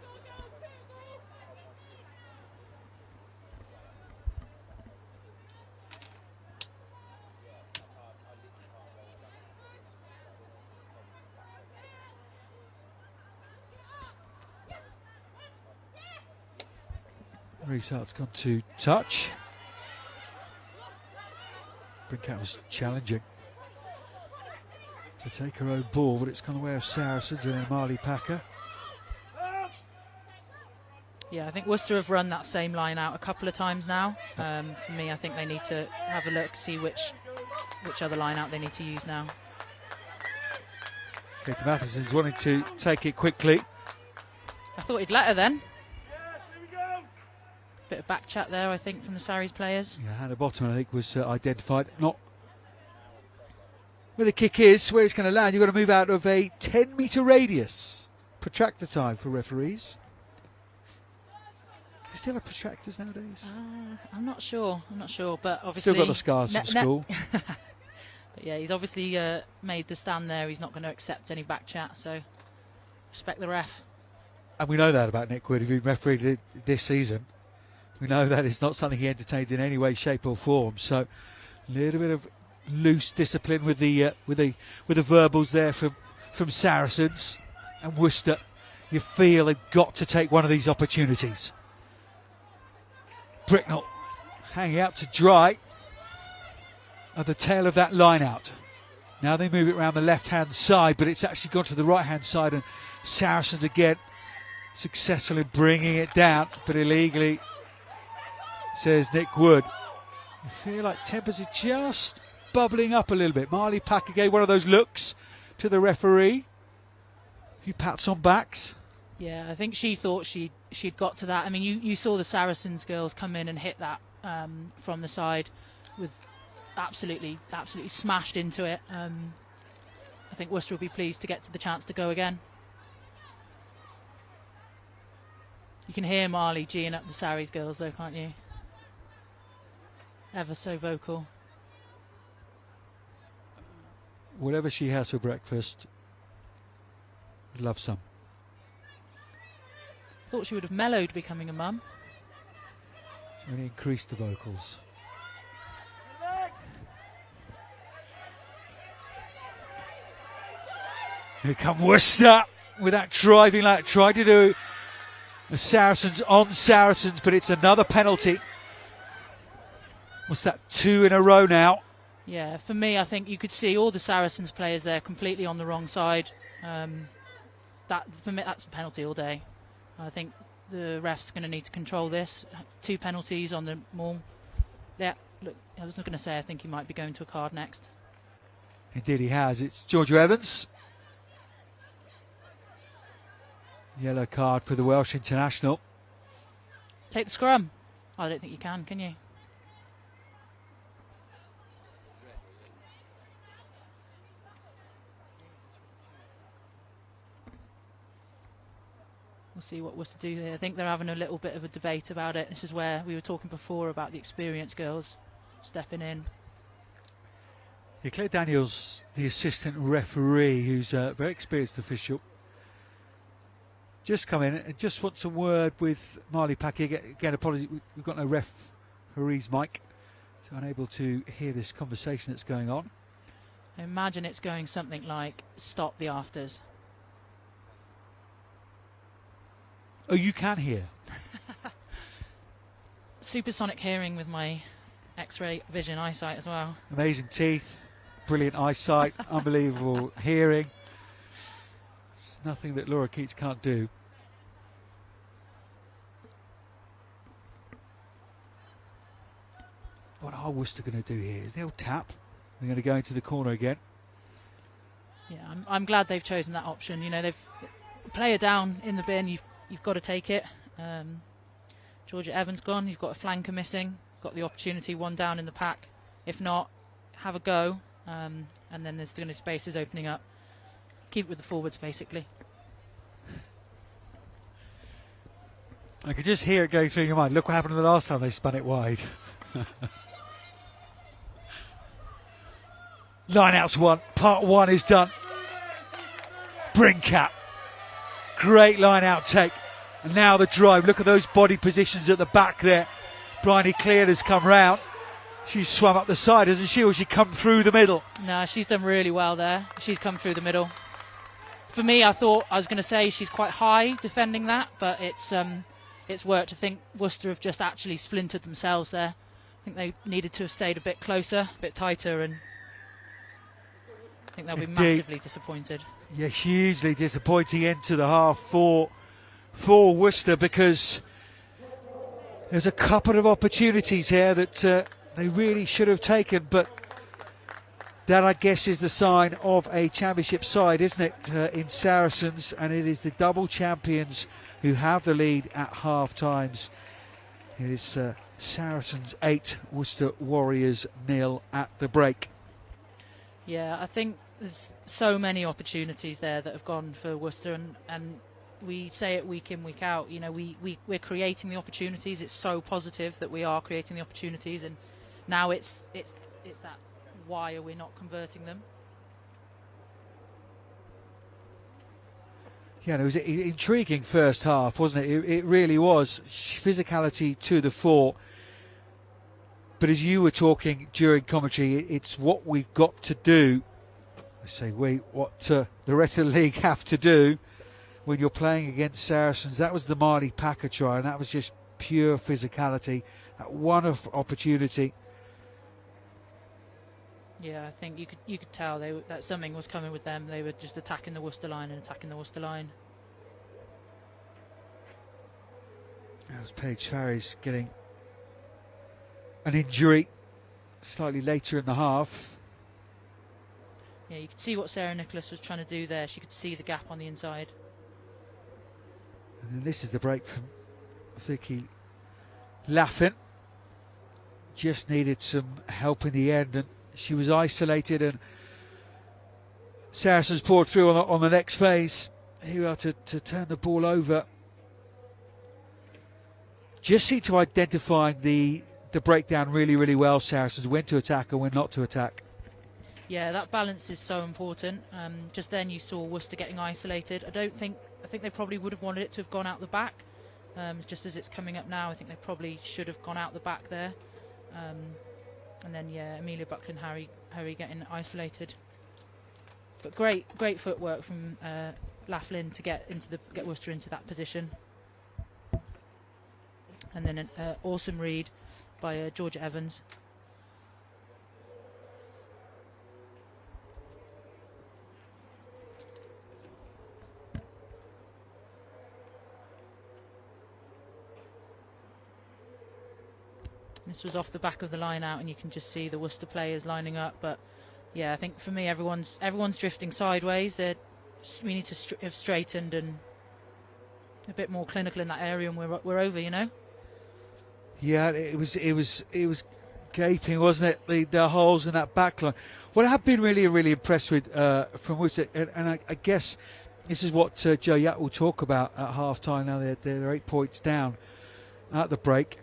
Restart's gone to touch. Brinkat was challenging to take her own ball, but it's gone the way of Saracens and Marley Packer. Yeah, I think Worcester have run that same line out a couple of times now. For me, I think they need to have a look, see which other line out they need to use now. Katie Matheson's wanting to take it quickly. I thought he'd let her then. Bit of back chat there, I think, from the Sarries players. Yeah, Hannah Bottom, I think, was identified. Not where the kick is, where it's going to land. You've got to move out of a 10-metre radius. Protractor time for referees. Do you still have protractors nowadays? I'm not sure, but obviously... Still got the scars from school. But yeah, he's obviously made the stand there. He's not going to accept any back chat, so respect the ref. And we know that about Nick Wood, who refereed this season. We know that it's not something he entertains in any way, shape or form. So a little bit of loose discipline with the verbals there from Saracens and Worcester. You feel they've got to take one of these opportunities. Bricknell hanging out to dry at the tail of that line out. Now they move it around the left-hand side, but it's actually gone to the right-hand side, and Saracens again successful in bringing it down, but illegally, says Nick Wood. You feel like tempers are just bubbling up a little bit. Marley Packer gave one of those looks to the referee. A few pats on backs. Yeah, I think she thought she'd got to that. I mean, you saw the Saracens girls come in and hit that from the side with absolutely smashed into it. I think Worcester will be pleased to get to the chance to go again. You can hear Marley geeing up the Sarries girls though, can't you? Ever so vocal. Whatever she has for breakfast, I'd love some. Thought she would have mellowed becoming a mum. So only increase the vocals. Here come Worcester with that driving like tried to do the Saracens on Saracens, but it's another penalty. What's that, 2 in a row now? Yeah, for me, I think you could see all the Saracens players there completely on the wrong side. That for me, that's a penalty all day. I think the ref's going to need to control this. 2 penalties on the maul. Yeah, look, I was not going to say I think he might be going to a card next. Indeed he has. It's Georgia Evans. Yellow card for the Welsh international. Take the scrum. I don't think you can you? We'll see what Worcester do here. I think they're having a little bit of a debate about it. This is where we were talking before about the experienced girls stepping in. Yeah, Claire Daniels, the assistant referee, who's a very experienced official, just come in and just wants a word with Marley Packy. Again, apologies, we've got no referee's mic, so unable to hear this conversation that's going on. I imagine it's going something like, stop the afters. Oh, you can hear. Supersonic hearing with my X-ray vision eyesight as well. Amazing teeth, brilliant eyesight, unbelievable hearing. It's nothing that Laura Keats can't do. What are Worcester going to do here? Is they'll tap? They're going to go into the corner again. Yeah, I'm glad they've chosen that option. You know, they've player down in the bin. You've got to take it. Georgia Evans gone. You've got a flanker missing. You've got the opportunity, 1 down in the pack. If not, have a go. And then there's going to spaces opening up. Keep it with the forwards, basically. I could just hear it going through your mind. Look what happened the last time they spun it wide. Line out's won. Part 1 is done. Brincat. Great line out take. And now the drive. Look at those body positions at the back there. Bryony Cleard has come round. She's swum up the side, hasn't she? Or she come through the middle? No, she's done really well there. She's come through the middle. For me, I thought I was going to say she's quite high defending that, but it's worked. I think Worcester have just actually splintered themselves there. I think they needed to have stayed a bit closer, a bit tighter, and I think they'll be massively disappointed. Yeah, hugely disappointing end to the half for Worcester, because there's a couple of opportunities here that they really should have taken, but that, I guess, is the sign of a championship side, isn't it, in Saracens, and it is the double champions who have the lead at half times. It is Saracens 8, Worcester Warriors 0 at the break. Yeah, I think there's so many opportunities there that have gone for Worcester, and we say it week in, week out. You know, we're creating the opportunities. It's so positive that we are creating the opportunities, and now it's that, why are we not converting them? Yeah, it was an intriguing first half, wasn't it? It really was. Physicality to the fore. But as you were talking during commentary, it's what we've got to do. I say, what the rest of the league have to do when you're playing against Saracens. That was the Marley Packer try, and that was just pure physicality. That one opportunity. Yeah, I think you could tell that something was coming with them. They were just attacking the Worcester line and attacking the Worcester line. That was Paige Farry's getting an injury slightly later in the half. Yeah, you could see what Sarah Nicholas was trying to do there. She could see the gap on the inside. And then this is the break from Vicky Laffin. Just needed some help in the end, and she was isolated, and Saracens poured through on the next phase. Here we are to turn the ball over. Just seemed to identify the breakdown really, really well, Saracens, when to attack and when not to attack. Yeah, that balance is so important. Just then you saw Worcester getting isolated. I think they probably would have wanted it to have gone out the back. Just as it's coming up now, I think they probably should have gone out the back there. And then, yeah, Amelia Buckland, Harry getting isolated. But great footwork from Laughlin to get Worcester into that position. And then an awesome read by Georgia Evans. This was off the back of the line out, and you can just see the Worcester players lining up. But yeah, I think for me, everyone's drifting sideways. We need to have straightened and a bit more clinical in that area, and we're over, you know. Yeah, it was gaping, wasn't it? The holes in that back line. What I've been really impressed with from Worcester, and I guess this is what Joe Yapp will talk about at half time. Now they're 8 points down at the break.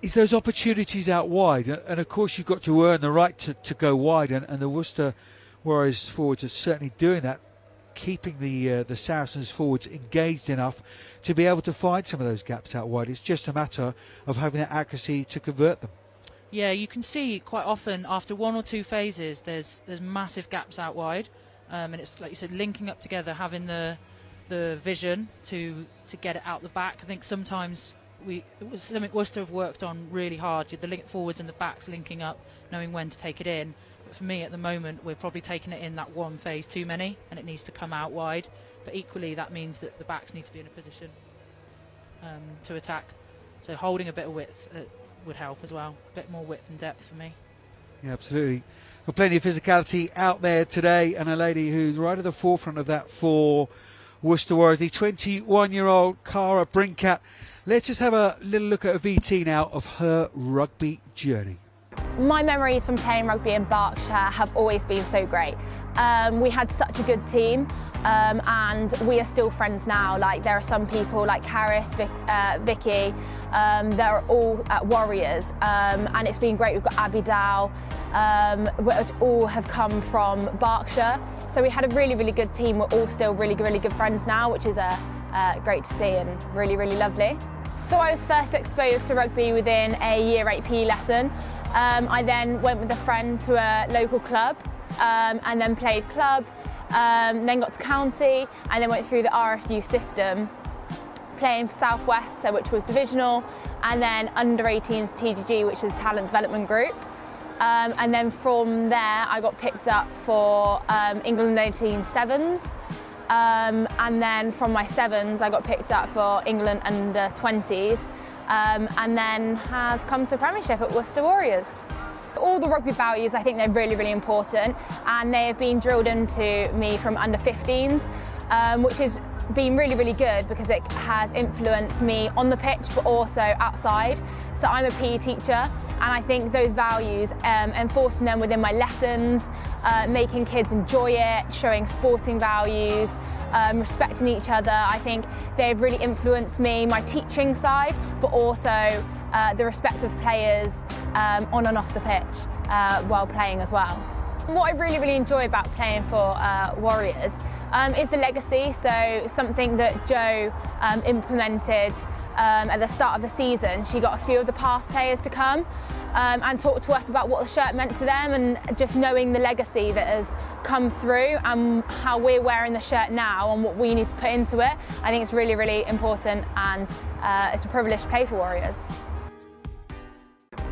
Is those opportunities out wide, and of course you've got to earn the right to go wide, and the Worcester Warriors forwards are certainly doing that, keeping the Saracens forwards engaged enough to be able to find some of those gaps out wide. It's just a matter of having that accuracy to convert them. Yeah, you can see quite often after one or two phases there's massive gaps out wide, and it's like you said, linking up together, having the vision to get it out the back. I think sometimes it was something Worcester have worked on really hard, the forwards and the backs linking up, knowing when to take it in. But for me at the moment, we're probably taking it in that one phase too many, and it needs to come out wide. But equally that means that the backs need to be in a position to attack. So holding a bit of width would help as well, a bit more width and depth for me. Yeah, absolutely. Well, plenty of physicality out there today, and a lady who's right at the forefront of that for Worcester Warriors, the 21-year-old Cara Brinkat. Let's just have a little look at a VT now of her rugby journey. My memories from playing rugby in Berkshire have always been so great. We had such a good team, and we are still friends now. Like, there are some people like Caris, Vicky, they're all at Warriors, and it's been great. We've got Abby Dow, which all have come from Berkshire. So we had a really good team. We're all still really good friends now, which is great to see and really lovely. So I was first exposed to rugby within a Year 8P lesson. I then went with a friend to a local club, and then played club, then got to county, and then went through the RFU system, playing for South West, which was divisional, and then under 18s TDG, which is talent development group. And then from there I got picked up for England 18 sevens. And then from my sevens I got picked up for England under 20s, and then have come to Premiership at Worcester Warriors. All the rugby values, I think they're really important, and they have been drilled into me from under 15s, which has been really good because it has influenced me on the pitch but also outside. So I'm a PE teacher, and I think those values, enforcing them within my lessons, making kids enjoy it, showing sporting values, respecting each other, I think they've really influenced me, my teaching side, but also the respect of players on and off the pitch while playing as well. What I really enjoy about playing for Warriors is the legacy. So something that Jo implemented at the start of the season. She got a few of the past players to come and talk to us about what the shirt meant to them, and just knowing the legacy that has come through and how we're wearing the shirt now and what we need to put into it. I think it's really important, and it's a privilege to play for Warriors.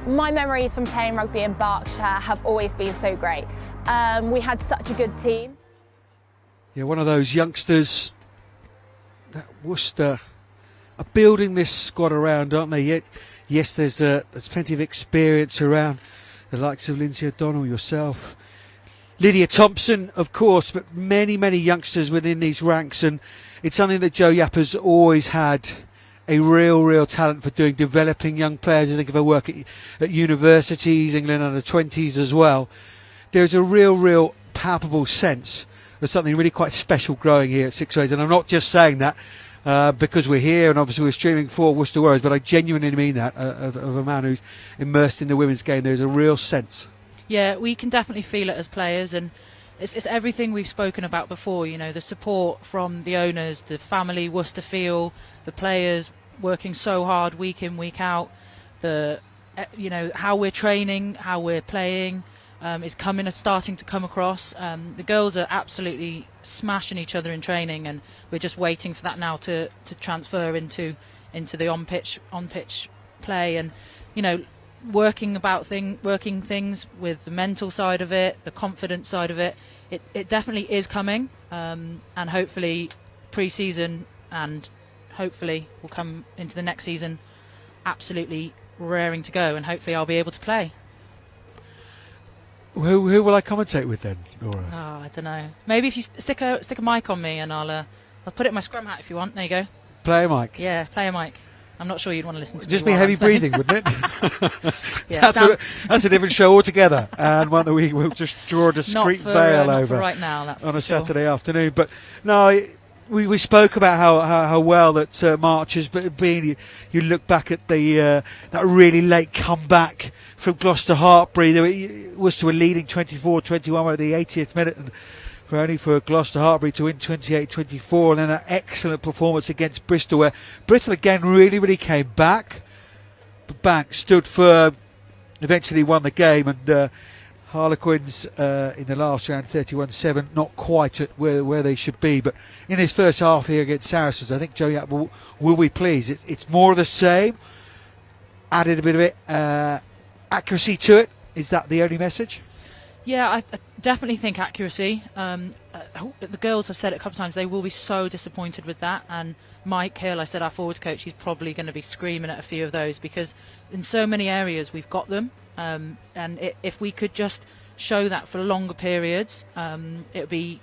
My memories from playing rugby in Berkshire have always been so great. We had such a good team. Yeah, one of those youngsters that Worcester are building this squad around, aren't they? Yes, there's plenty of experience around, the likes of Lindsay O'Donnell, yourself, Lydia Thompson, of course, but many youngsters within these ranks, and it's something that Joe Yapp has always had a real talent for doing, developing young players. I think of her work at universities, England under 20s as well. There's a real palpable sense of something really quite special growing here at Sixways, and I'm not just saying that because we're here and obviously we're streaming for Worcester Warriors, but I genuinely mean that of a man who's immersed in the women's game. There's a real sense. Yeah, we can definitely feel it as players, and it's everything we've spoken about before, you know, the support from the owners, the family Worcester feel, the players working so hard week in, week out, the, you know, how we're training, how we're playing, is starting to come across. The girls are absolutely smashing each other in training, and we're just waiting for that now to transfer into the on pitch play, and working things with the mental side of it, the confidence side of it. It definitely is coming, and hopefully pre-season, and hopefully we'll come into the next season absolutely raring to go, and hopefully I'll be able to play. Who will I commentate with then, Laura? Oh, I don't know. Maybe if you stick a mic on me, and I'll put it in my scrum hat if you want. There you go. Player mic. Yeah, player mic. I'm not sure you'd want to listen to just me. Just be heavy breathing, wouldn't it? Yeah, that's a different show altogether, and one that we will just draw a discreet veil over for right now. That's on a Saturday afternoon. But no, we spoke about how well that March has been. You look back at the that really late comeback from Gloucester Hartbury. Worcester were leading 24-21 at the 80th minute, and for Gloucester Hartbury to win 28-24, and then an excellent performance against Bristol, where Bristol again really came back. Bank stood firm, eventually won the game, and Harlequins in the last round 31-7, not quite at where they should be. But in his first half here against Saracens, I think Joe Yapp will be pleased. It's more of the same, added a bit of it, accuracy to it. Is that the only message? Yeah, I definitely think accuracy. The girls have said it a couple of times, they will be so disappointed with that. And Mike Hill, I said, our forwards coach, he's probably going to be screaming at a few of those, because in so many areas we've got them. And if we could just show that for longer periods, it'd be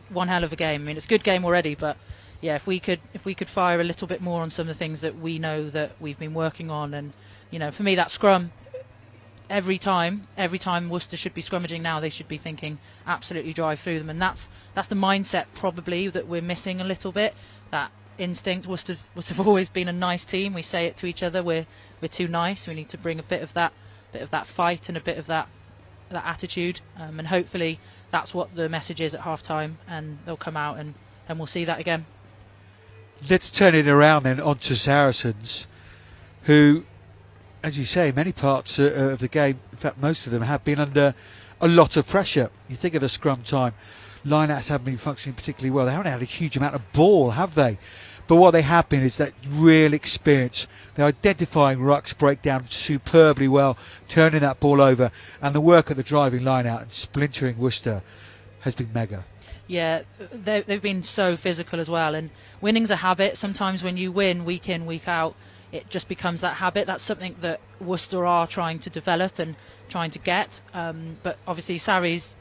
one hell of a game. I mean, it's a good game already, but yeah, if we could fire a little bit more on some of the things that we know that we've been working on. And for me, that scrum, every time Worcester should be scrummaging now, they should be thinking absolutely drive through them, and that's the mindset probably that we're missing a little bit. That instinct. Worcester have always been a nice team. We say it to each other. We're too nice. We need to bring a bit of that fight and a bit of that attitude, and hopefully that's what the message is at half time, and they'll come out and we'll see that again. Let's turn it around then onto Saracens, who, as you say, many parts of the game, in fact most of them, have been under a lot of pressure. You think of the scrum time, line-outs haven't been functioning particularly well. They haven't had a huge amount of ball, have they? But what they have been is that real experience. They're identifying rucks, breakdown superbly well, turning that ball over, and the work at the driving line-out and splintering Worcester has been mega. Yeah, they've been so physical as well, and winning's a habit. Sometimes when you win week in, week out, it just becomes that habit. That's something that Worcester are trying to develop and trying to get. But obviously, Sarries,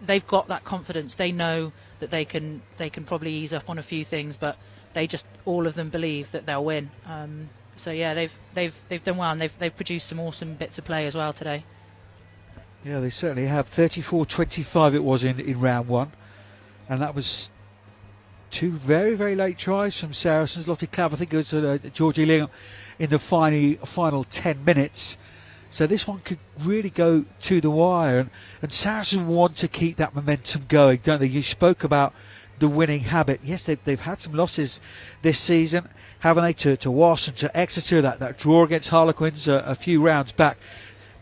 they've got that confidence. They know that they can probably ease up on a few things, but they just, all of them believe that they'll win. So yeah, they've done well, and they've produced some awesome bits of play as well today. Yeah, they certainly have. 34-25 it was in round one, and that was two very late tries from Saracens. Lottie Clabb, I think it was Georgie Lingard in the final 10 minutes. So this one could really go to the wire, and Saracens want to keep that momentum going, don't they? You spoke about the winning habit. Yes, they've had some losses this season, haven't they, to Wasps and to Exeter, that draw against Harlequins a few rounds back.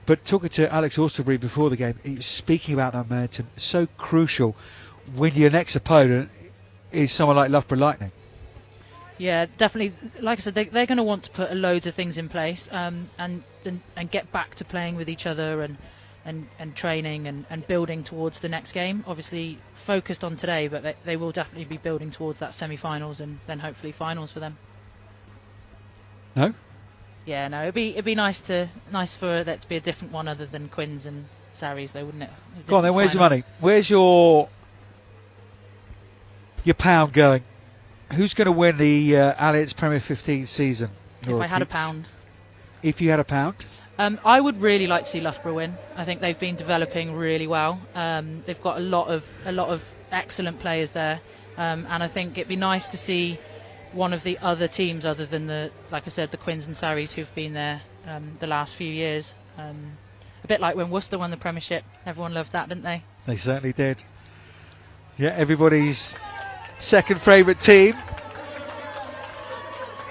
But talking to Alex Austerbury before the game, he was speaking about that momentum. So crucial when your next opponent is someone like Loughborough Lightning. Yeah, definitely. Like I said, they're going to want to put loads of things in place, and get back to playing with each other and training and building towards the next game. Obviously focused on today, but they will definitely be building towards that semi-finals and then hopefully finals for them. No? Yeah, no. It'd be nice for that to be a different one other than Quins and Sarries, though, wouldn't it? Go on then. Where's your money? Where's your pound going? Who's going to win the Alliance Premier 15 season? If I had a pound. If you had a pound? I would really like to see Loughborough win. I think they've been developing really well. They've got a lot of excellent players there, and I think it'd be nice to see one of the other teams, other than like I said, the Quins and Sarries, who've been there the last few years. A bit like when Worcester won the Premiership, everyone loved that, didn't they? They certainly did. Yeah, everybody's second favourite team.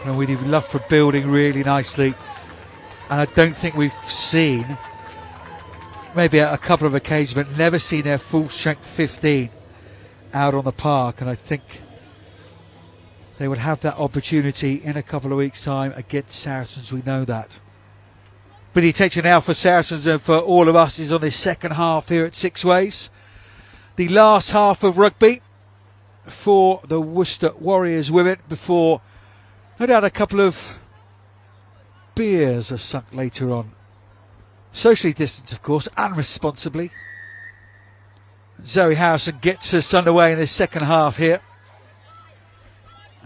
And we'd love for building really nicely. And I don't think we've seen maybe a couple of occasions, but never seen their full strength 15 out on the park, and I think they would have that opportunity in a couple of weeks' time against Saracens. We know that. But the attention now for Saracens and for all of us is on this second half here at Sixways. The last half of rugby for the Worcester Warriors Women before, no doubt, a couple of beers are sunk later on. Socially distanced, of course, and responsibly. Zoe Harrison gets us underway in this second half here,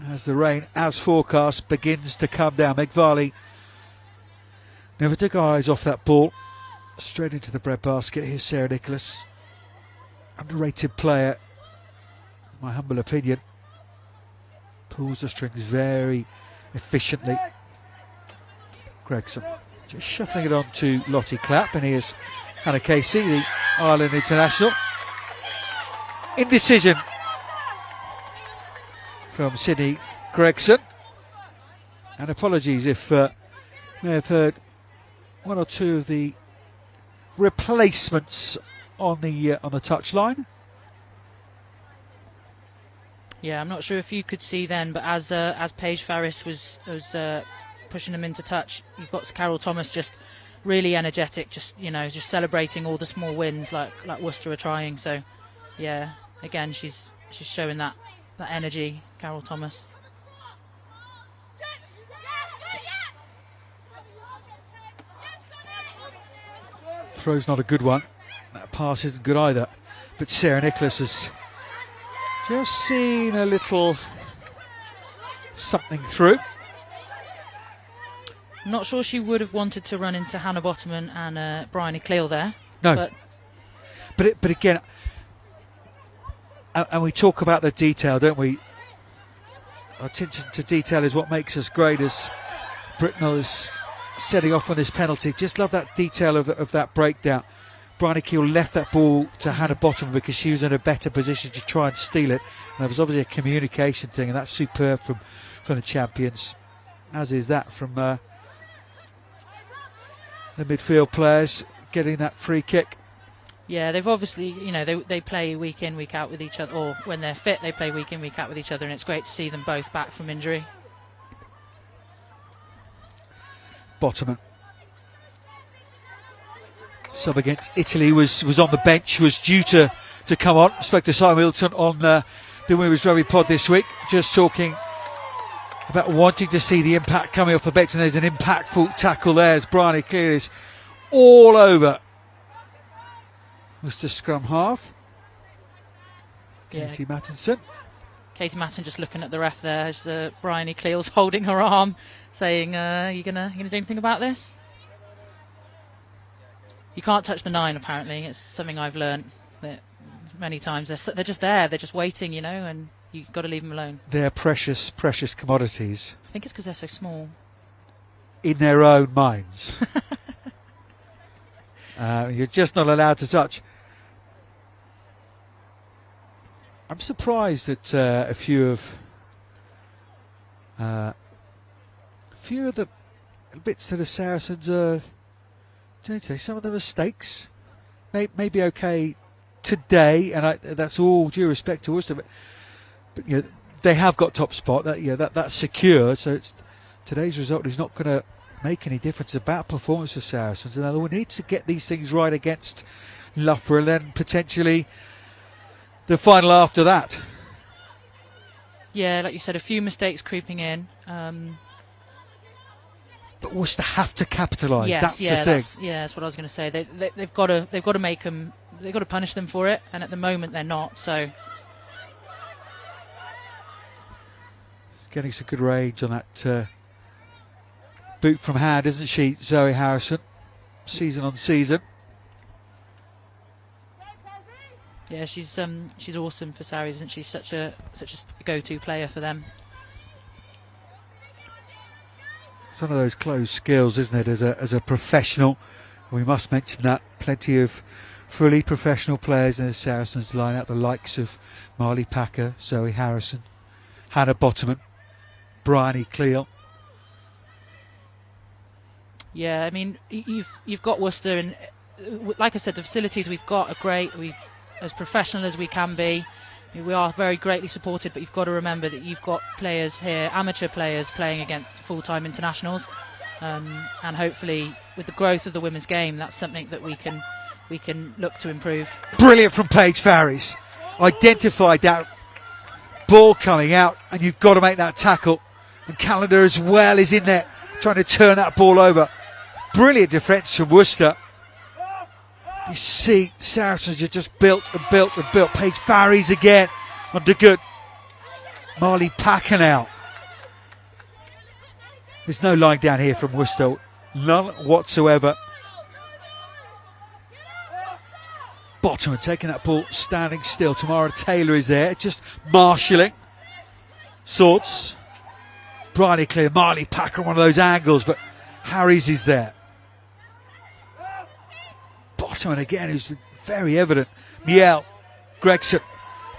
as the rain, as forecast, begins to come down. Meg Varley never took her eyes off that ball. Straight into the breadbasket. Here's Sarah Nicholas. Underrated player, in my humble opinion. Pulls the strings very efficiently. Gregson just shuffling it on to Lottie Clapp, and here's Hannah Casey, the Ireland international. Indecision from Sydney Gregson, and apologies if may have heard one or two of the replacements on the touchline. Yeah, I'm not sure if you could see then, but as Paige Farris was pushing them into touch, you've got Carol Thomas just really energetic, just celebrating all the small wins like Worcester are trying. So yeah, again she's showing that energy, Carol Thomas. Throw's not a good one. That pass isn't good either. But Sarah Nicholas has just seen a little something through. I'm not sure she would have wanted to run into Hannah Bottoman and Bryony Cleal there. No. But again, and we talk about the detail, don't we? Our attention to detail is what makes us great, as Britnell is setting off on this penalty. Just love that detail of that breakdown. Bryony Cleal left that ball to Hannah Bottoman because she was in a better position to try and steal it. And there was obviously a communication thing, and that's superb from the champions, as is that from the midfield players getting that free kick. Yeah, they've obviously, they play week in, week out with each other, or when they're fit, they play week in, week out with each other, and it's great to see them both back from injury. Bottoman, sub against Italy, was on the bench, was due to come on. Spoke to Simon Wilton on the Women's Rugby Pod this week, just talking about wanting to see the impact coming off the bench, and there's an impactful tackle there as Bryony Cleal is all over Worcester scrum half. Katie Mattinson. Katie Mattinson just looking at the ref there as Bryony Cleal's holding her arm, saying, you gonna do anything about this? You can't touch the 9, apparently. It's something I've learned that many times. They're just there, they're just waiting, and you've got to leave them alone. They're precious, precious commodities. I think it's because they're so small. In their own minds. You're just not allowed to touch. I'm surprised that a few of the bits that the Saracens are doing today, some of the mistakes may be okay today, and that's all due respect to Worcester, but they have got top spot. That's secured. So today's result is not going to make any difference about performance for Saracens, and they'll need to get these things right against Loughborough, and then potentially the final after that. Yeah, like you said, a few mistakes creeping in. But Worcester have to capitalise. Yes, that's the thing. That's what I was going to say. They've got to make them. They've got to punish them for it, and at the moment they're not. So she's getting some good range on that boot from hand, isn't she, Zoe Harrison? Season on season. Yeah, she's awesome for Sarries, isn't she? Such a go-to player for them. It's one of those closed skills, isn't it, as a professional? We must mention that. Plenty of fully professional players in the Saracens line-up, the likes of Marley Packer, Zoe Harrison, Hannah Bottoman, Bryony Cleal. Yeah, I mean, you've got Worcester, and like I said, the facilities we've got are great. We, as professional as we can be, we are very greatly supported, but you've got to remember that you've got players here, amateur players, playing against full-time internationals, and hopefully with the growth of the women's game, that's something that we can look to improve. Brilliant from Paige Farries. Identified that ball coming out, and you've got to make that tackle. And Calendar as well is in there trying to turn that ball over. Brilliant defence from Worcester. You see Saracens are just built and built and built. Paige Farries again under good. Marley Packer now. There's no line down here from Worcester, none whatsoever. Bottom taking that ball, standing still. Tamara Taylor is there, just marshalling. Swords. Briley clear, Marley Packer on one of those angles, but Harries is there. Bottom and again, who's very evident. Miel Gregson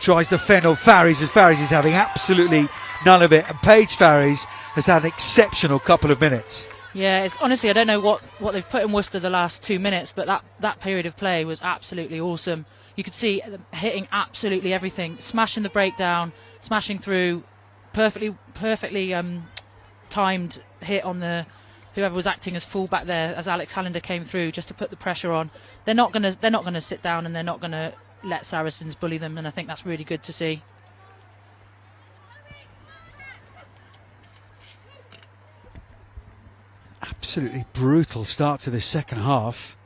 tries to fend on Farries, but Farries is having absolutely none of it. And Paige Farries has had an exceptional couple of minutes. Yeah, it's honestly, I don't know what they've put in Worcester the last 2 minutes, but that period of play was absolutely awesome. You could see them hitting absolutely everything, smashing the breakdown, smashing through, perfectly timed hit on the whoever was acting as fullback there as Alex Hallander came through just to put the pressure on. They're not gonna sit down, and they're not gonna let Saracens bully them, and I think that's really good to see. Absolutely brutal start to this second half.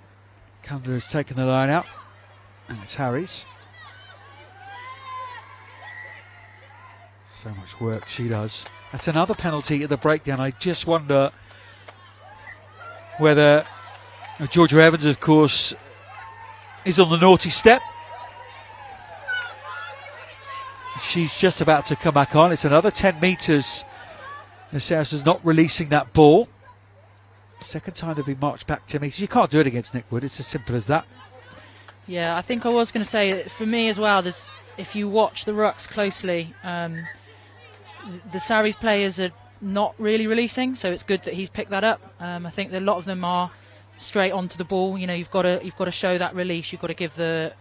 Calendar has taken the line out, and it's Harries. So much work she does. That's another penalty at the breakdown. I just wonder whether Georgia Evans, of course, is on the naughty step. She's just about to come back on. It's another 10 metres. The Saracens not releasing that ball. Second time they've been marched back 10 metres. You can't do it against Nick Wood. It's as simple as that. Yeah, I think I was going to say, for me as well, if you watch the rucks closely, the Sarries players are not really releasing, so it's good that he's picked that up. I think that a lot of them are straight onto the ball. You know, you've got to show that release. You've got to give the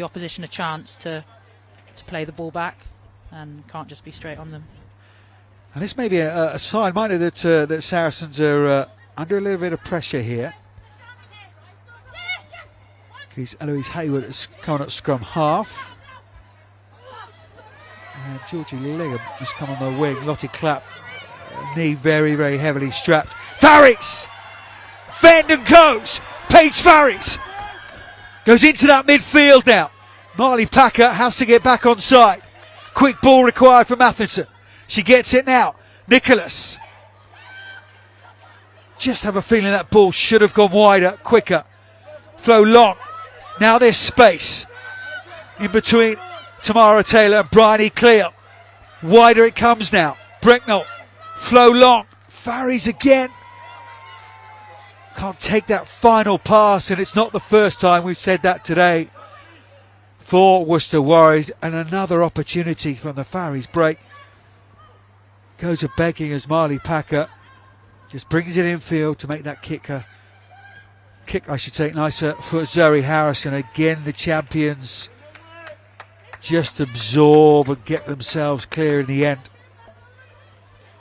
opposition a chance to play the ball back, and can't just be straight on them. And this may be a sign, might it, that Saracens are under a little bit of pressure here. Because Eloise Hayward is coming at scrum half. And Georgie Lingham has come on the wing. Lottie Clapp, knee very, very heavily strapped. Farries! Fend and goes! Paige Farries! Goes into that midfield now. Marley Packer has to get back on side. Quick ball required from Matheson. She gets it now. Nicholas. Just have a feeling that ball should have gone wider, quicker. Flow long. Now there's space in between Tamara Taylor and Bryony Cleo. Wider it comes now. Brecknell. Flow long. Farries again. Can't take that final pass, and it's not the first time we've said that today for Worcester Warriors. And another opportunity from the Farries break. Goes a begging as Marley Packer just brings it infield to make that kick, I should say, nicer for Zoe Harrison. Again, the champions just absorb and get themselves clear in the end.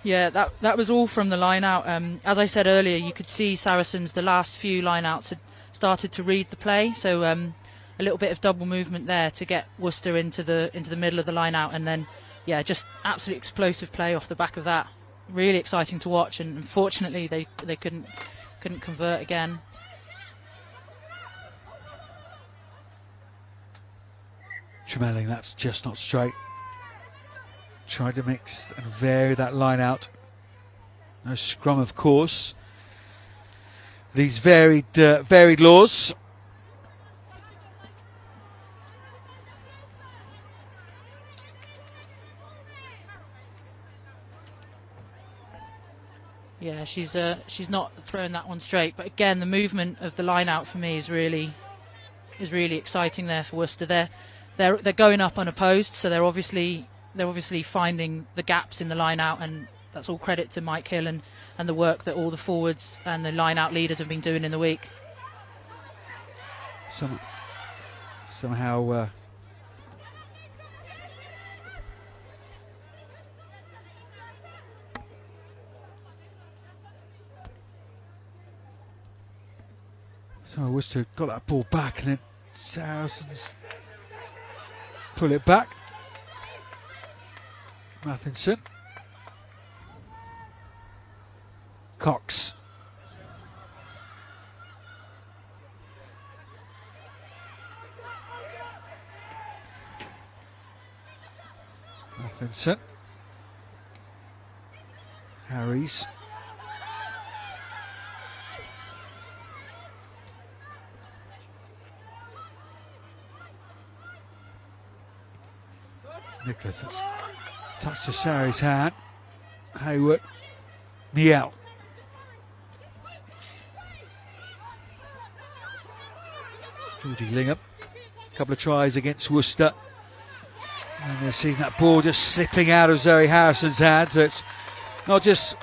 Yeah, that was all from the line out. As I said earlier, you could see Saracens, the last few line outs had started to read the play, so a little bit of double movement there to get Worcester into the middle of the line out, and then yeah, just absolute explosive play off the back of that. Really exciting to watch, and unfortunately they couldn't convert again. Tremelling, that's just not straight. Tried to mix and vary that line out. No scrum, of course. These varied laws. Yeah, she's not throwing that one straight, but again, the movement of the line out for me is really exciting there for Worcester. They're going up unopposed, so they're obviously finding the gaps in the line out, and that's all credit to Mike Hill and the work that all the forwards and the line out leaders have been doing in the week. somehow Worcester got that ball back, and then Saracens pull it back. Mathinson, Cox, Mathinson, Harries, Nicholas has touched to Sarri's hand. Hayward, Miel. Georgie Lingard, a couple of tries against Worcester. And they're seeing that ball just slipping out of Zoe Harrison's hands. So it's not just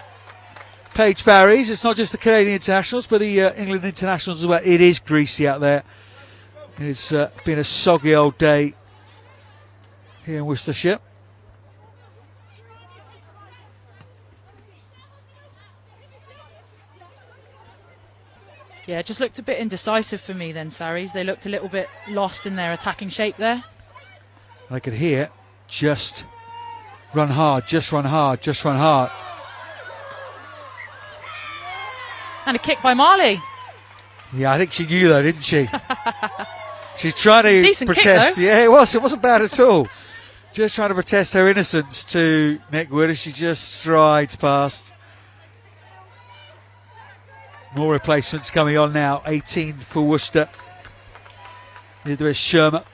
Paige Barry's, it's not just the Canadian internationals, but the England internationals as well. It is greasy out there. It's been a soggy old day here in Worcestershire. Yeah, it just looked a bit indecisive for me then, Sarries. They looked a little bit lost in their attacking shape there. I could hear, just run hard, just run hard, just run hard. And a kick by Marley. Yeah, I think she knew though, didn't she? She's trying to decent protest. Kick, Yeah, it wasn't bad at all. Just trying to protest her innocence to Nick Wood as she just strides past. More replacements coming on now. 18 for Worcester. There is Shermer.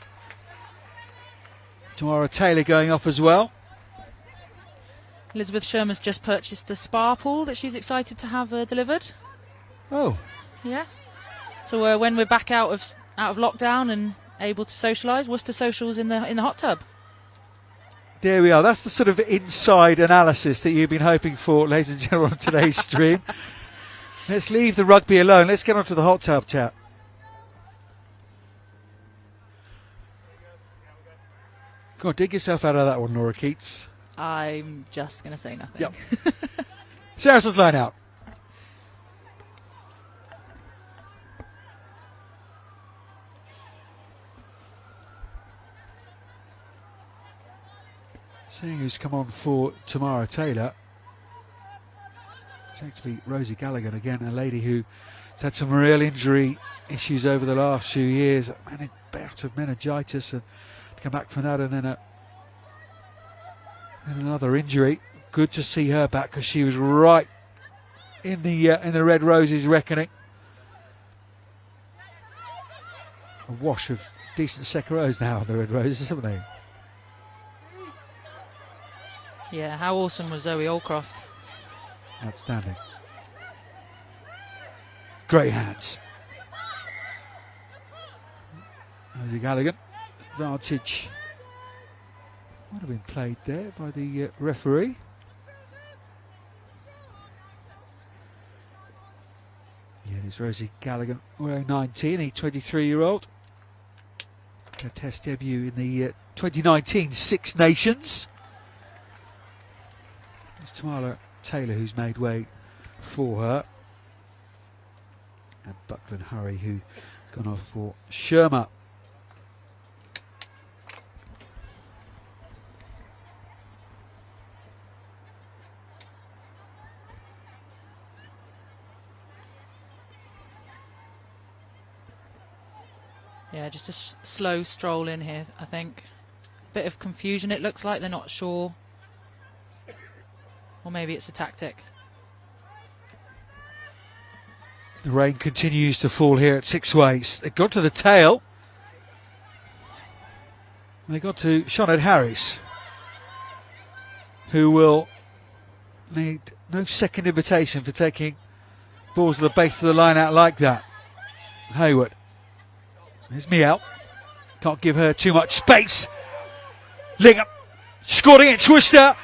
Tamara Taylor going off as well. Elizabeth Shermer's just purchased a spa pool that she's excited to have delivered. Oh. Yeah. So when we're back out of lockdown and able to socialise, Worcester Socials in the hot tub. There we are. That's the sort of inside analysis that you've been hoping for, ladies and gentlemen, on today's stream. Let's leave the rugby alone. Let's get on to the hot tub chat. Go on, dig yourself out of that one, Laura Keats. I'm just going to say nothing. Yep. Saracens line out. Seeing who's come on for Tamara Taylor. It's actually Rosie Gallagher again, a lady who's had some real injury issues over the last few years. A bout of meningitis and come back from that, and then another injury. Good to see her back because she was right in the Red Roses reckoning. A wash of decent second rows now, the Red Roses, haven't they? Yeah, how awesome was Zoe Allcroft? Outstanding. Great hands. Rosie Gallagher. Advantage might have been played there by the referee. Yeah, it's Rosie Gallagher wearing 19, the 23-year-old. Her test debut in the 2019 Six Nations. It's Tamara Taylor who's made way for her. And Buckland Hurry who gone off for Shermer. Yeah, just a slow stroll in here, I think. Bit of confusion, it looks like. They're not sure. Or maybe it's a tactic. The rain continues to fall here at Sixways. They got to the tail. They got to Sinead Harris, who will need no second invitation for taking balls to the base of the line out like that. Hayward. There's Miel. Can't give her too much space. Lingard scored against Worcester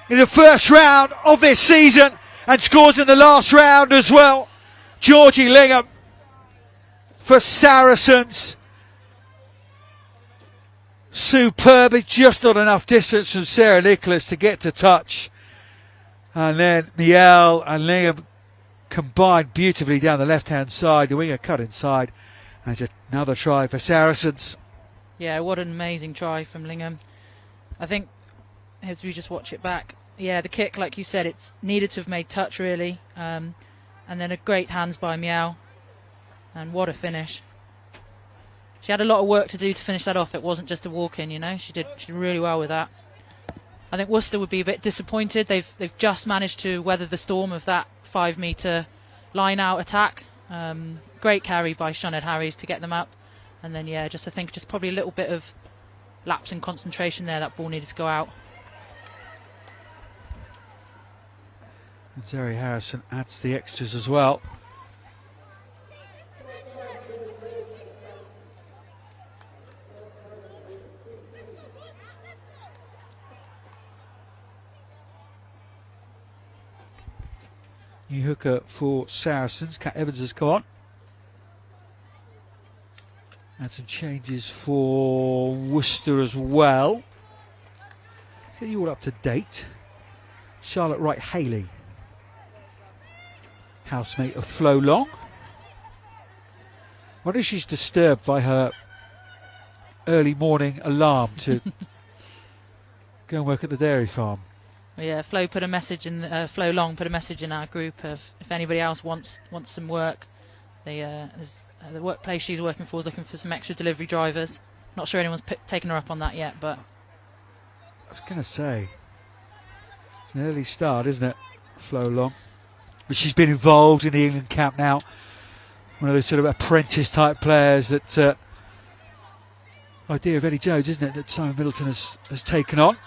in the first round of this season and scores in the last round as well. Georgie Lingard for Saracens. Superb. It's just not enough distance from Sarah Nicholas to get to touch. And then Miel and Liam combined beautifully down the left-hand side. The winger cut inside. And it's another try for Saracens. Yeah, what an amazing try from Lingham. I think, as we just watch it back, yeah, the kick, like you said, it's needed to have made touch, really. And then a great hands by Miel. And what a finish. She had a lot of work to do to finish that off. It wasn't just a walk-in, you know. She did really well with that. I think Worcester would be a bit disappointed. They've just managed to weather the storm of that 5-metre line-out attack. Great carry by Sinead Harries to get them up. And then, yeah, I think just probably a little bit of lapse in concentration there. That ball needed to go out. And Zoe Harrison adds the extras as well. New hooker for Saracens. Kat Evans has come on. And some changes for Worcester as well. Get you all up to date. Charlotte Wright-Haley, housemate of Flo Long. I wonder if she's disturbed by her early morning alarm to go and work at the dairy farm. Well, yeah, Flo put a message in. Flo Long put a message in our group of if anybody else wants some work. The workplace she's working for is looking for some extra delivery drivers. Not sure anyone's taken her up on that yet, but I was going to say it's an early start, isn't it, Flo Long? But she's been involved in the England camp now. One of those sort of apprentice type players that idea of Eddie Jones, isn't it, that Simon Middleton has taken on.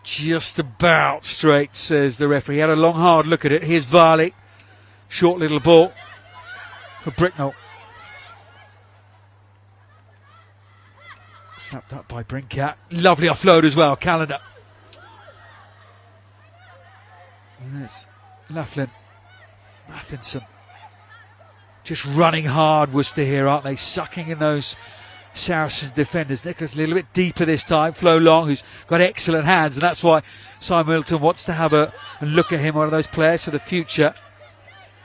Just about straight, says the referee. He had a long, hard look at it. Here's Varley. Short little ball for Bricknell. Snapped up by Brinkat. Lovely offload as well, Callender. And there's Laughlin. Mathinson. Just running hard, Worcester here, aren't they? Sucking in those Saracens defenders. Nicholas a little bit deeper this time. Flo Long, who's got excellent hands, and that's why Simon Middleton wants to have a look at him, one of those players for the future.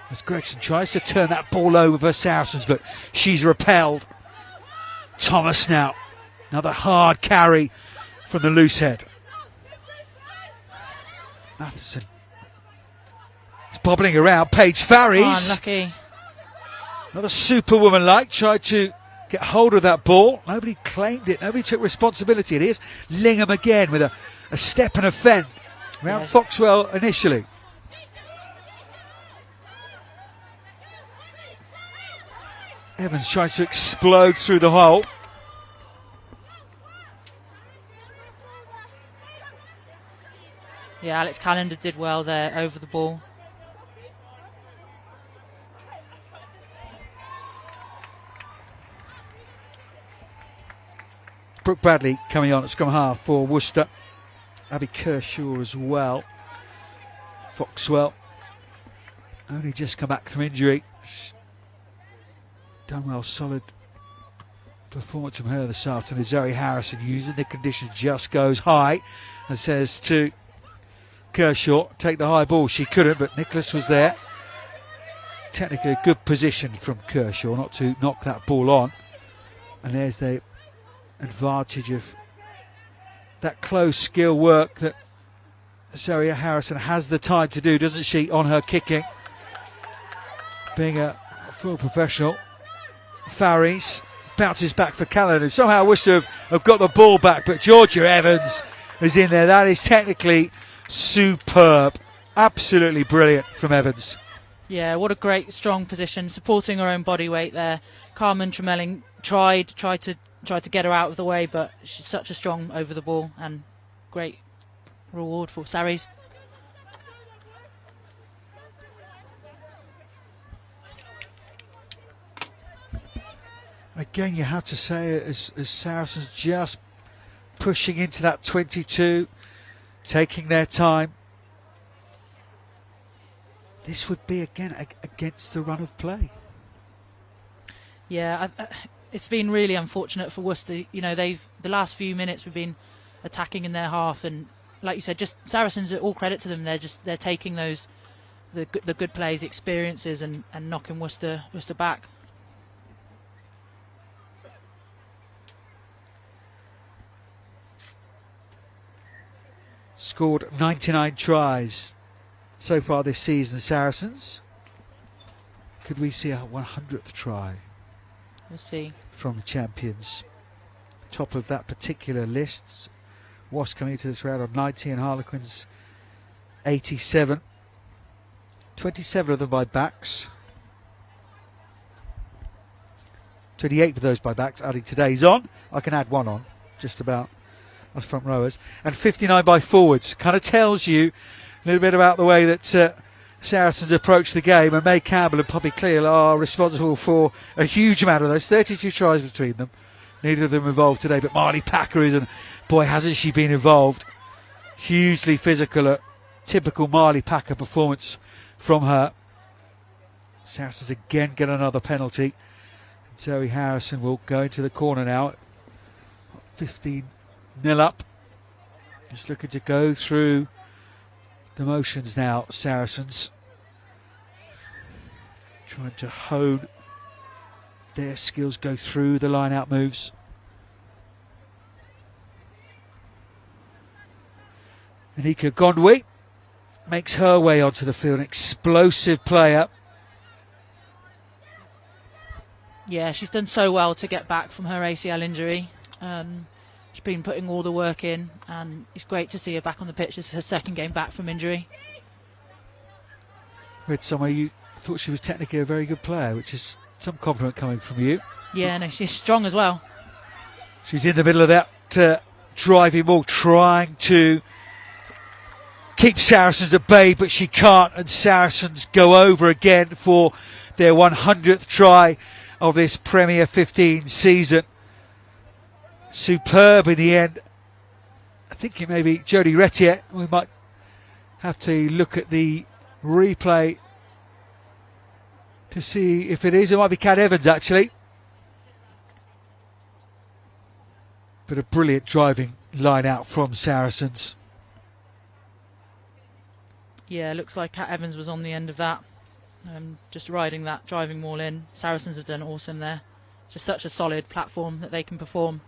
As Gregson tries to turn that ball over for Saracens, but she's repelled. Thomas now. Another hard carry from the loose head. Matheson. It's bobbling around. Paige Farries. Oh, unlucky. Another superwoman-like. Tried to get hold of that ball. Nobody claimed it. Nobody took responsibility. It is Lingham again with a step and a fend around Foxwell initially. Evans tries to explode through the hole. Yeah, Alex Callender did well there over the ball. Brooke Bradley coming on at scrum half for Worcester. Abby Kershaw as well. Foxwell only just come back from injury. Done well, solid performance from her this afternoon. Zoe Harrison, using the conditions, just goes high and says to Kershaw, take the high ball. She couldn't, but Nicholas was there. Technically a good position from Kershaw not to knock that ball on. And there's the advantage of that close skill work that Zoe Harrison has the time to do, doesn't she, on her kicking. Being a full professional. Farries bounces back for Callender. Somehow Worcester have got the ball back, but Georgia Evans is in there. That is technically superb. Absolutely brilliant from Evans. Yeah, what a great, strong position, supporting her own body weight there. Carmen Tremelling tried to get her out of the way, but she's such a strong over the ball, and great reward for Sarries. Again, you have to say, as Saracens just pushing into that 22, taking their time. This would be, again, against the run of play. Yeah, it's been really unfortunate for Worcester. You know, the last few minutes we've been attacking in their half, and like you said, just Saracens, all credit to them. They're taking those the good plays, the experiences, and knocking Worcester back. Scored 99 tries so far this season, Saracens. Could we see a 100th try? We'll see. From the champions. Top of that particular list. Wasp coming into this round on 90 and Harlequins 87. 27 of them by backs. 28 of those by backs, adding today's on. I can add one on, just about, us front rowers. And 59 by forwards. Kind of tells you a little bit about the way that Saracens approach the game, and May Campbell and Poppy Cleal are responsible for a huge amount of those. 32 tries between them. Neither of them involved today, but Marley Packer is, and boy hasn't she been involved. Hugely physical, a typical Marley Packer performance from her. Saracens again get another penalty. Zoe Harrison will go into the corner now. 15-0 up. Just looking to go through the motions now, Saracens. Trying to hone their skills, go through the line-out moves. Anika Gondwe makes her way onto the field, an explosive player. Yeah, she's done so well to get back from her ACL injury. She's been putting all the work in, and it's great to see her back on the pitch. It's her second game back from injury. Read somewhere you thought she was technically a very good player, which is some compliment coming from you. Yeah, no, she's strong as well. She's in the middle of that driving ball, trying to keep Saracens at bay, but she can't, and Saracens go over again for their 100th try of this Premier 15 season. Superb in the end. I think it may be Jodie Rettier. We might have to look at the replay to see if it is. It might be Kat Evans, actually. But a brilliant driving line out from Saracens. Yeah, looks like Kat Evans was on the end of that. Just riding that driving wall in. Saracens have done awesome there. It's just such a solid platform that they can perform.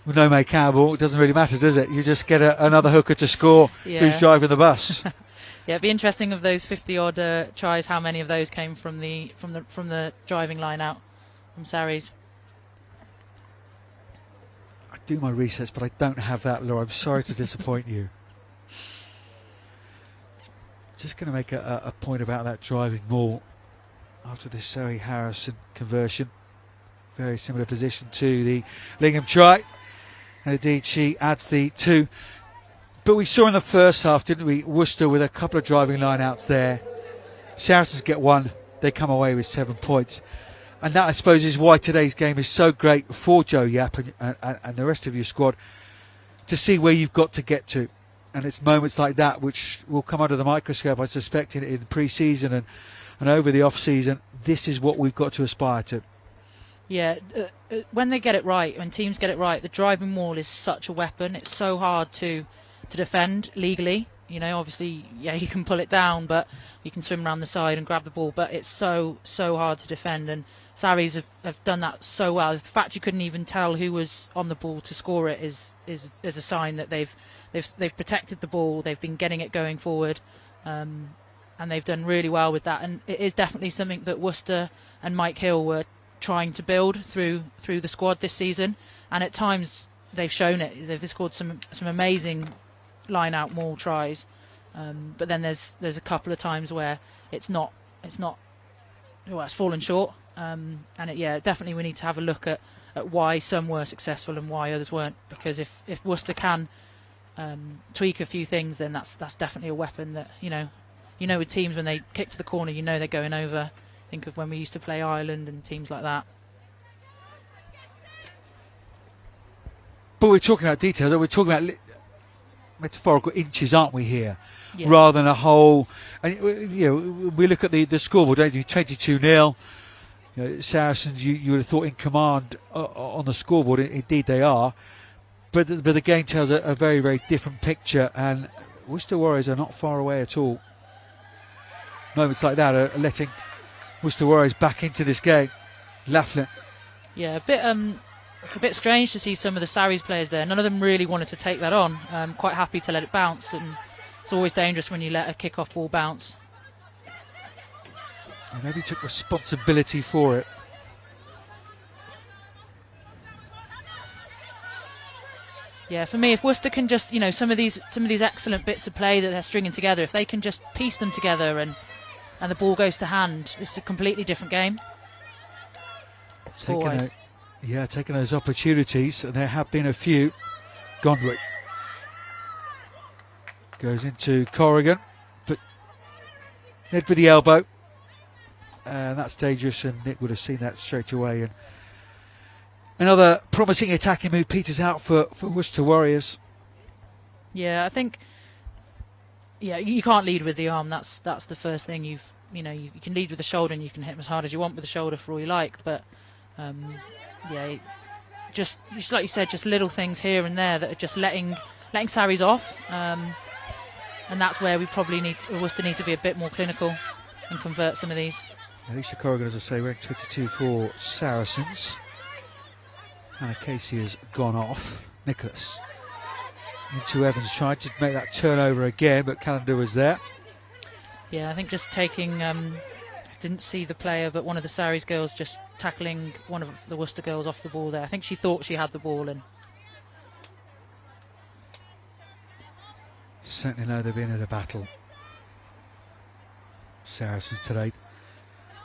Well, no May Campbell, it doesn't really matter, does it? You just get another hooker to score. Yeah. Who's driving the bus. Yeah, it'd be interesting of those 50-odd tries, how many of those came from the driving line out from Sarries. I do my research, but I don't have that, Laura. I'm sorry to disappoint you. Just going to make a point about that driving ball after this Zoe Harrison conversion. Very similar position to the Lingard try. And indeed, she adds the 2. But we saw in the first half, didn't we, Worcester with a couple of driving line-outs there. Saracens get 1, they come away with 7 points. And that, I suppose, is why today's game is so great for Jo Yap and the rest of your squad, to see where you've got to get to. And it's moments like that which will come under the microscope, I suspect, in pre-season and over the off-season. This is what we've got to aspire to. Yeah, when they get it right, when teams get it right, the driving wall is such a weapon. It's so hard to defend legally. You know, obviously, yeah, you can pull it down, but you can swim around the side and grab the ball. But it's so hard to defend, and Sarries have done that so well. The fact you couldn't even tell who was on the ball to score it is a sign that they've protected the ball. They've been getting it going forward, and they've done really well with that. And it is definitely something that Worcester and Mike Hill were trying to build through the squad this season, and at times they've shown it. They've scored some amazing line out maul tries, but then there's a couple of times where it's fallen short, and definitely we need to have a look at why some were successful and why others weren't, because if Worcester can tweak a few things, then that's definitely a weapon that you know with teams, when they kick to the corner, you know they're going over. Think of when we used to play Ireland and teams like that. But we're talking about details. We're talking about metaphorical inches, aren't we, here? Yeah. Rather than a whole. And, you know, we look at the scoreboard, 22-0. You know, Saracens, you would have thought in command on the scoreboard. Indeed, they are. But the game tells a very, very different picture, and Worcester Warriors are not far away at all. Moments like that are letting Worcester Warriors back into this game. Laughlin. Yeah, a bit strange to see some of the Sarries players there. None of them really wanted to take that on. Quite happy to let it bounce, and it's always dangerous when you let a kick-off ball bounce. And maybe took responsibility for it. Yeah, for me, if Worcester can just, you know, some of these excellent bits of play that they're stringing together, if they can just piece them together and the ball goes to hand, it's a completely different game. Taking those opportunities, and there have been a few. Gondwick goes into Corrigan, but head with the elbow, and that's dangerous, and Nick would have seen that straight away. And another promising attacking move peters out for Worcester Warriors. Yeah, I think, yeah, you can't lead with the arm. That's the first thing. You can lead with the shoulder, and you can hit them as hard as you want with the shoulder for all you like. But yeah, just like you said, just little things here and there that are just letting Sarries off, and that's where we probably Worcester need to be a bit more clinical and convert some of these. Alicia Corrigan, as I say, ranked 22 for Saracens. Hannah Casey has gone off. Nicholas into Evans, tried to make that turnover again, but Callender was there. Yeah, I think just taking, I didn't see the player, but one of the Sarries girls just tackling one of the Worcester girls off the ball there. I think she thought she had the ball, and certainly know they've been in a battle, Saracens today.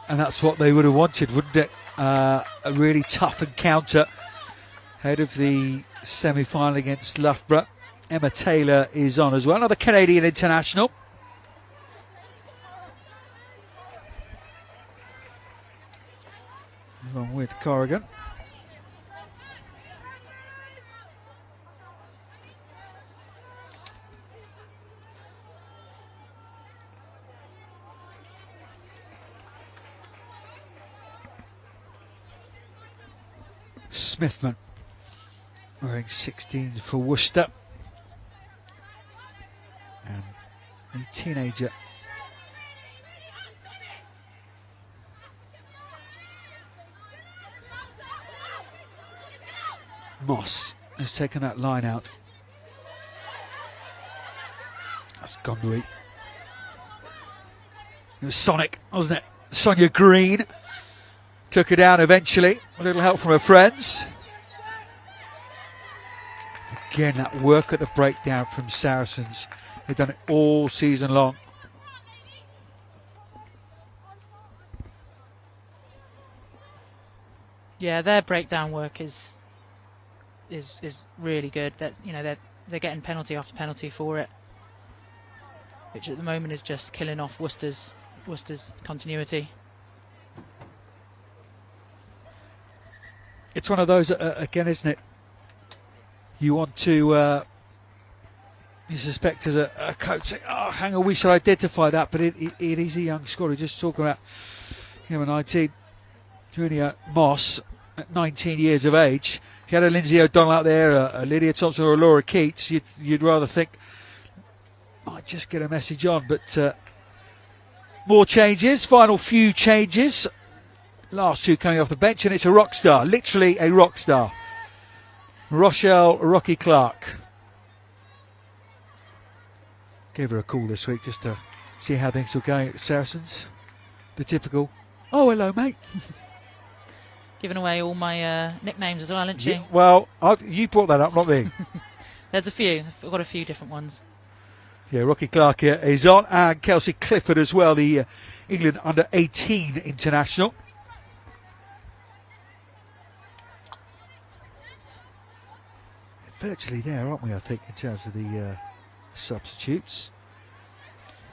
And that's what they would have wanted, wouldn't it? A really tough encounter ahead of the semi-final against Loughborough. Emma Taylor is on as well, another Canadian international. Along with Corrigan. Smithman wearing 16 for Worcester, and a teenager Moss has taken that line out. That's Gondry. It was Sonic, wasn't it? Sonia Green took her down eventually. A little help from her friends. Again, that work at the breakdown from Saracens. They've done it all season long. yeah, their breakdown work is really good. That, you know, they're getting penalty after penalty for it, which at the moment is just killing off Worcester's continuity. It's one of those again, isn't it? You want to, you suspect as a coach, say, oh, hang on, we should identify that, but it is a young squad. We're just talking about, you know, 19, Julia Moss at 19 years of age. If you had a Lindsay O'Donnell out there, a Lydia Thompson or a Laura Keats, you'd rather think, might just get a message on. But more changes, final few changes. Last two coming off the bench, and it's a rock star, literally a rock star. Rochelle Rocky Clark. Gave her a call this week just to see how things were going at Saracens. The typical, oh, hello, mate. Giving away all my nicknames as well, isn't she? Yeah, well, you brought that up, not me. There's a few. I've got a few different ones. Yeah, Rocky Clark is on, and Kelsey Clifford as well, the England under-18 international. Virtually there, aren't we, I think, in terms of the substitutes.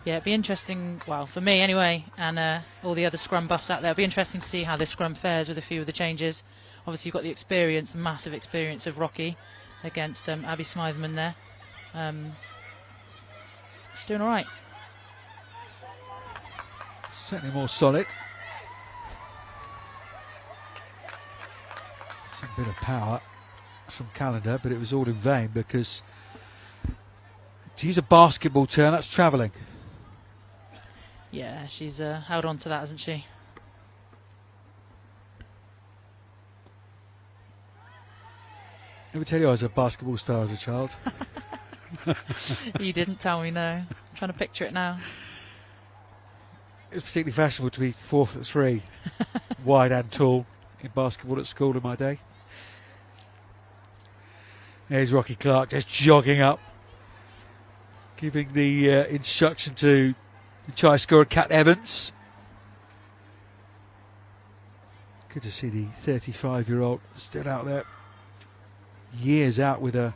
Yeah, it'd be interesting, well, for me anyway, and all the other scrum buffs out there, it'd be interesting to see how this scrum fares with a few of the changes. Obviously, you've got the experience, massive experience of Rocky against Abby Smytheman there. She's doing all right. Certainly more solid. A bit of power from Calendar, but it was all in vain because to use a basketball term, that's travelling. Yeah, she's held on to that, hasn't she? Let me tell you, I was a basketball star as a child. You didn't tell me, no. I'm trying to picture it now. It was particularly fashionable to be 4'3", wide and tall in basketball at school in my day. There's Rocky Clark just jogging up, giving the instruction to the try scorer Kat Evans. Good to see the 35-year-old still out there. Years out with a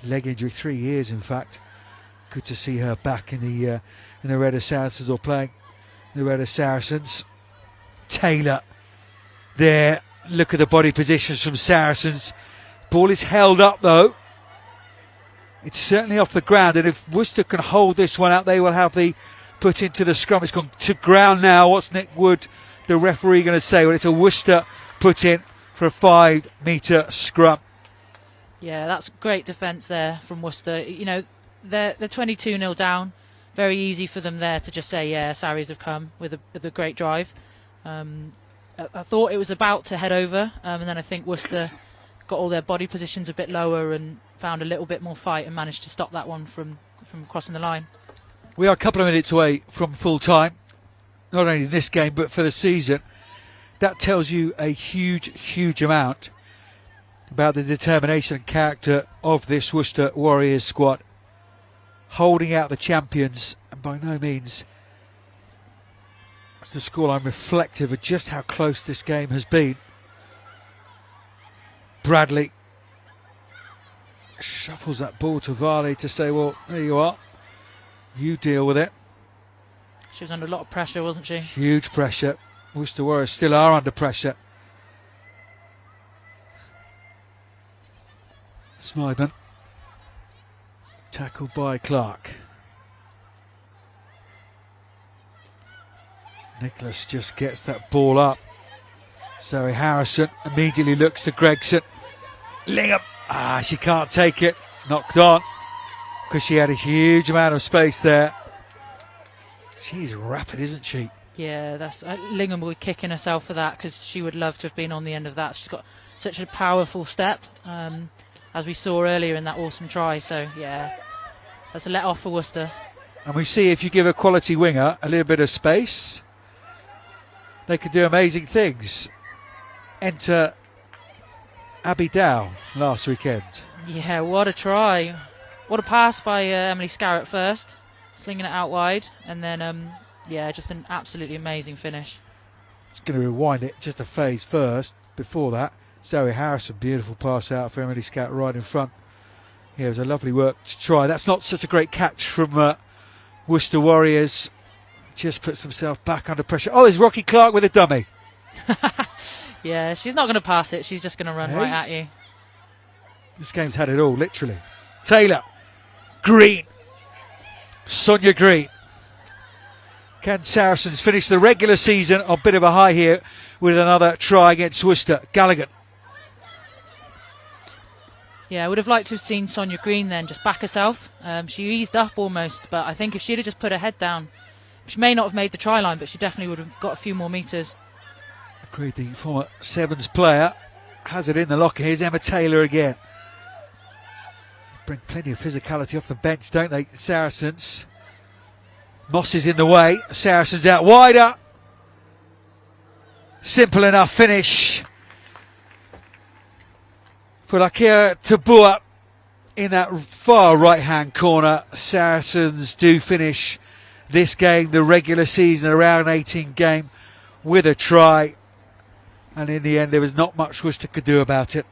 leg injury, 3 years in fact. Good to see her back in the Red of Saracens, or playing the Red of Saracens. Taylor there. Look at the body positions from Saracens. Ball is held up though. It's certainly off the ground, and if Worcester can hold this one out, they will have the put into the scrum. It's gone to ground now. What's Nick Wood, the referee, going to say? Well, it's a Worcester put in for a 5-metre scrum. Yeah, that's great defence there from Worcester. You know, they're 22-0 down. Very easy for them there to just say, yeah, Sarries have come with a great drive. I thought it was about to head over, and then I think Worcester got all their body positions a bit lower and found a little bit more fight and managed to stop that one from crossing the line. We are a couple of minutes away from full time, not only in this game but for the season. That tells you a huge amount about the determination and character of this Worcester Warriors squad, holding out the champions, and by no means is the scoreline reflective of just how close this game has been. Bradley shuffles that ball to Varley to say, well, there you are, you deal with it. She was under a lot of pressure, wasn't she? Huge pressure. Worcester Warriors still are under pressure. Smyden, tackled by Clark. Nicholas just gets that ball up. Zoe Harrison immediately looks to Gregson. Lingard, she can't take it. Knocked on because she had a huge amount of space there. She's rapid, isn't she? Yeah, that's Lingard will be kicking herself for that, because she would love to have been on the end of that. She's got such a powerful step, as we saw earlier in that awesome try. So yeah, that's a let off for Worcester. And we see if you give a quality winger a little bit of space, they can do amazing things. Enter Abby Dow last weekend. Yeah, what a try. What a pass by Emily Scarrett first, slinging it out wide, and then yeah, just an absolutely amazing finish. Just going to rewind it just a phase first. Before that, Zoe Harrison, beautiful pass out for Emily Scarrett right in front. Yeah, it was a lovely work to try. That's not such a great catch from Worcester Warriors. Just puts himself back under pressure. Oh, there's Rocky Clark with a dummy. Yeah, she's not going to pass it. She's just going to run right at you. This game's had it all, literally. Taylor, Green, Sonia Green. Can Saracens finish the regular season on a bit of a high here with another try against Worcester? Gallagher. Yeah, I would have liked to have seen Sonia Green then just back herself. She eased up almost, but I think if she'd have just put her head down, she may not have made the try line, but she definitely would have got a few more metres. Agreed, the former Sevens player has it in the locker. Here's Emma Taylor again. Bring plenty of physicality off the bench, don't they, Saracens? Moss is in the way. Saracens out wider. Simple enough finish for Lakia Tabua in that far right-hand corner. Saracens do finish this game, the regular season, a round 18 game, with a try. And in the end, there was not much Worcester could do about it.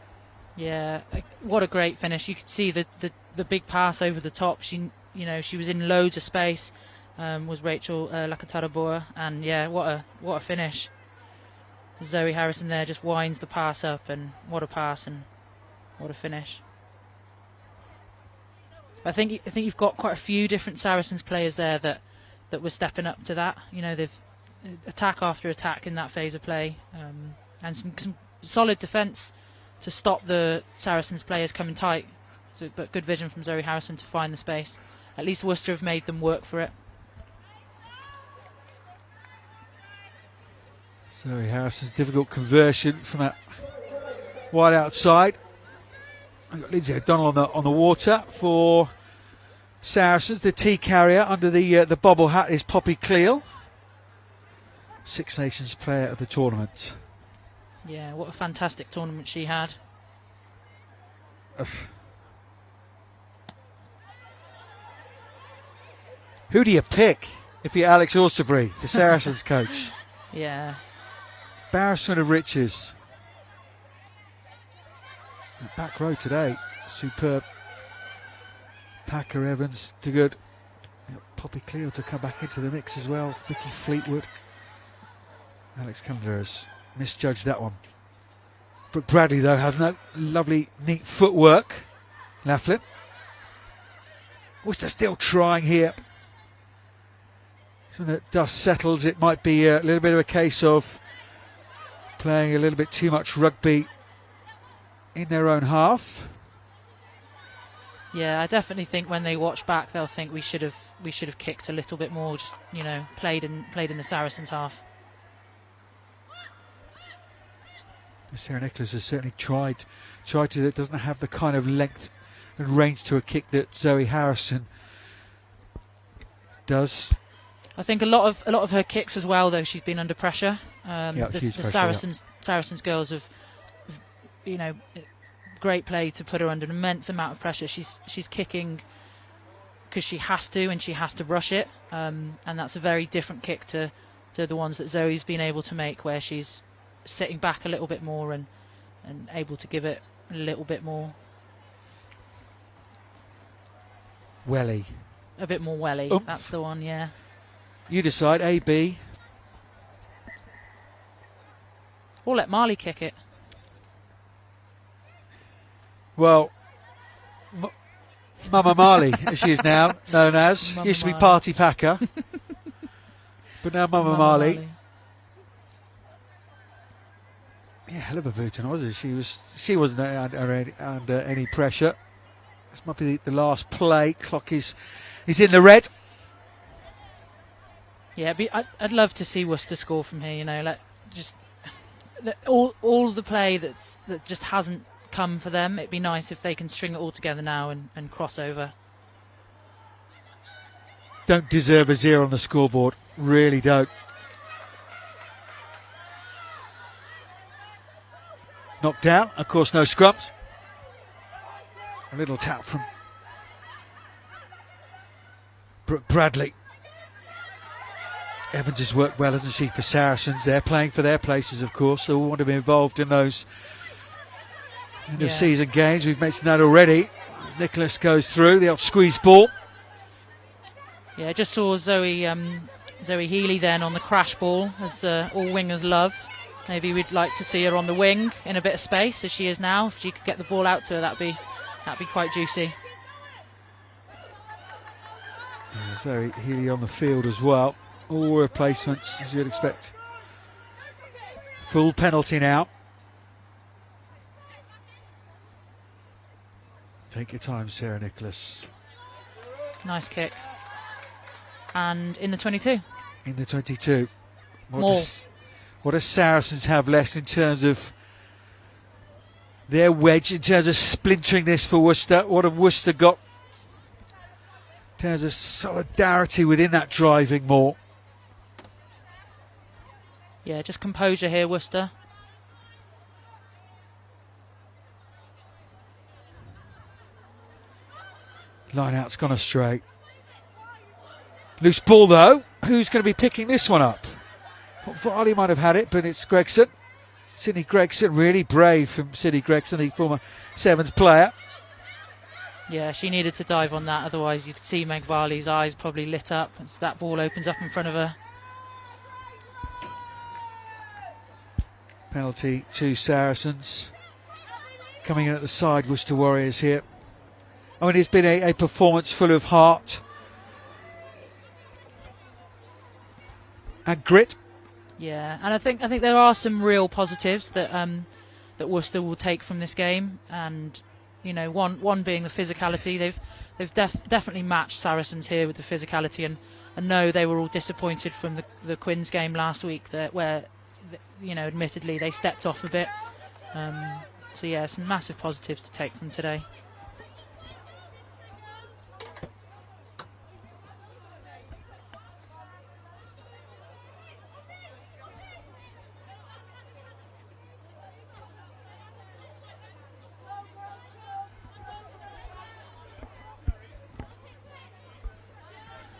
Yeah, what a great finish. You could see the big pass over the top. She was in loads of space. Was Rachel Lakataraboa, and yeah, what a finish. Zoe Harrison there just winds the pass up, and what a pass and what a finish. I think you've got quite a few different Saracens players there that were stepping up to that. You know, they've attack after attack in that phase of play, and some solid defence stop the Saracens players coming tight. So, but good vision from Zoe Harrison to find the space. At least Worcester have made them work for it. Zoe Harrison's difficult conversion from that wide outside. I've got Lindsay O'Donnell on the water for Saracens. The tea carrier under the bobble hat is Poppy Cleal, Six Nations player of the tournament. Yeah, what a fantastic tournament she had. Who do you pick if you're Alex Austerbury, the Saracens coach? Yeah. Embarrassment of riches. Back row today, superb. Packer, Evans, too good. Poppy Cleal to come back into the mix as well. Vicky Fleetwood. Alex Cunliffe has misjudged that one. Brooke Bradley, though, has no lovely, neat footwork. Laughlin. Worcester still trying here. So when the dust settles, it might be a little bit of a case of playing a little bit too much rugby in their own half. Yeah, I definitely think when they watch back, they'll think we should have kicked a little bit more. Just played in the Saracens half. Sarah Nicholas has certainly tried to. It doesn't have the kind of length and range to a kick that Zoe Harrison does. I think a lot of her kicks as well, though, she's been under pressure. Huge The pressure, Saracens girls have great play to put her under an immense amount of pressure. She's kicking because she has to, and she has to rush it, and that's a very different kick to the ones that Zoe's been able to make, where she's sitting back a little bit more and able to give it a little bit more. Welly. A bit more welly. Oomph. That's the one, yeah. You decide, A, B. Or let Marley kick it. Well, Mama Marley, as she is now known as. Mama Used to be Marley. Party Packer. But now Mama Marley. Yeah, hell of a booting, wasn't she? Wasn't under any pressure. This might be the last play. Clock is in the red. Yeah, I'd love to see Worcester score from here. All the play that just hasn't come for them. It'd be nice if they can string it all together now and cross over. Don't deserve a 0 on the scoreboard. Really don't. Knocked down, of course, no scrums. A little tap from Brooke Bradley. Evans has worked well, hasn't she, for Saracens? They're playing for their places, of course, so we want to be involved in those end of season games. We've mentioned that already. As Nicholas goes through, the old squeeze ball. Yeah, I just saw Zoe Healy then on the crash ball, as all wingers love. Maybe we'd like to see her on the wing in a bit of space, as she is now. If she could get the ball out to her, that'd be quite juicy. Yeah, Zoe Healy on the field as well. All replacements, as you'd expect. Full penalty now. Take your time, Sarah Nicholas. Nice kick. And in the 22. In the 22. What does Saracens have left in terms of their wedge, in terms of splintering this for Worcester? What have Worcester got in terms of solidarity within that driving more? Yeah, just composure here, Worcester. Line out's gone astray. Loose ball though. Who's going to be picking this one up? Varley might have had it, but it's Gregson. Sydney Gregson, really brave from Sydney Gregson, the former Sevens player. Yeah, she needed to dive on that, otherwise you could see Meg Varley's eyes probably lit up as that ball opens up in front of her. Penalty to Saracens. Coming in at the side, Worcester Warriors here. I mean, it's been a performance full of heart and grit. Yeah, and I think there are some real positives that that Worcester will take from this game, and you know, one being the physicality. They've definitely matched Saracens here with the physicality, and no, they were all disappointed from the Quins game last week, where you know, admittedly they stepped off a bit. So yeah, some massive positives to take from today.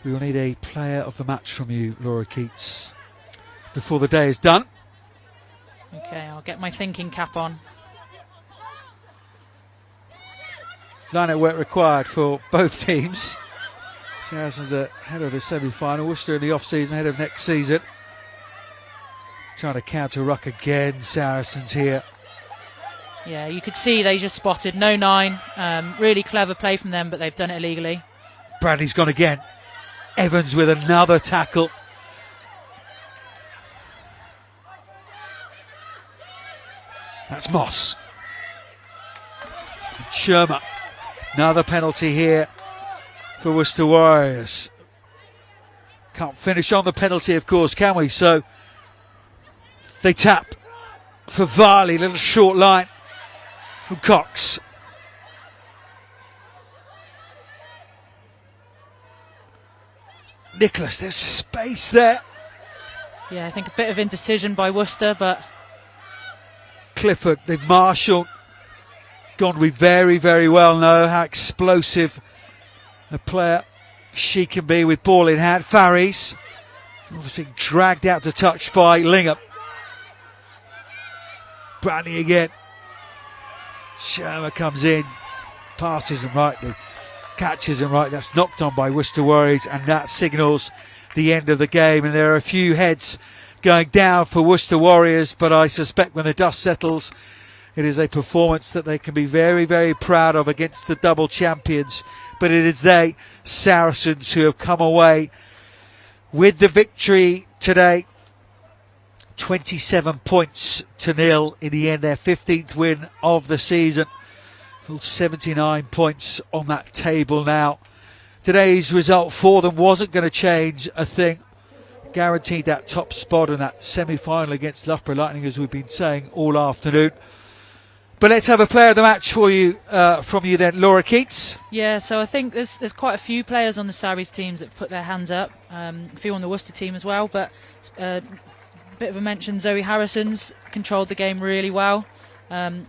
We will need a player of the match from you, Laura Keats, before the day is done. Okay, I'll get my thinking cap on. Line-out work required for both teams. Saracens are ahead of the semi-final. Worcester in the off-season, ahead of next season. Trying to counter-ruck again, Saracens here. Yeah, you could see they just spotted no 9. Really clever play from them, but they've done it illegally. Bradley's gone again. Evans with another tackle. That's Moss. And Shermer. Another penalty here for Worcester Warriors. Can't finish on the penalty, of course, can we? So they tap for Varley. Little short line from Cox. Nicholas, there's space there. Yeah, I think a bit of indecision by Worcester, but Clifford, they've marshalled. Gone we very, very well know how explosive a player she can be with ball in hand. Farries was being dragged out to touch by Lingard. Bradley again. Shermer comes in, passes him rightly, catches him right. That's knocked on by Worcester Warriors, and that signals the end of the game. And there are a few heads going down for Worcester Warriors, but I suspect when the dust settles, it is a performance that they can be very, very proud of against the double champions. But it is they, Saracens, who have come away with the victory today. 27 points to 0 in the end, their 15th win of the season. Full 79 points on that table now. Today's result for them wasn't going to change a thing. Guaranteed that top spot in that semi-final against Loughborough Lightning, as we've been saying all afternoon. But let's have a player of the match for you, from you then, Laura Keats. yeah, so I think there's quite a few players on the Sarries teams that put their hands up. A few on the Worcester team as well, but a bit of a mention, Zoe Harrison's controlled the game really well.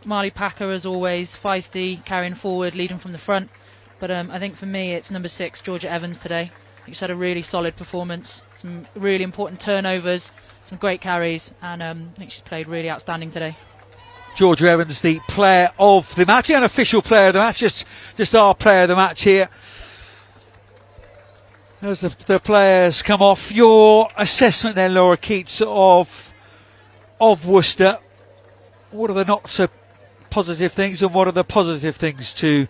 Marley Packer, as always, feisty, carrying forward, leading from the front. But I think for me, it's number 6, Georgia Evans today. She's had a really solid performance, some really important turnovers, some great carries, and I think she's played really outstanding today. Georgia Evans, the player of the match, an official player of the match, just our player of the match here. As the players come off, your assessment then, Laura Keats, of Worcester. What are the not so positive things, and what are the positive things to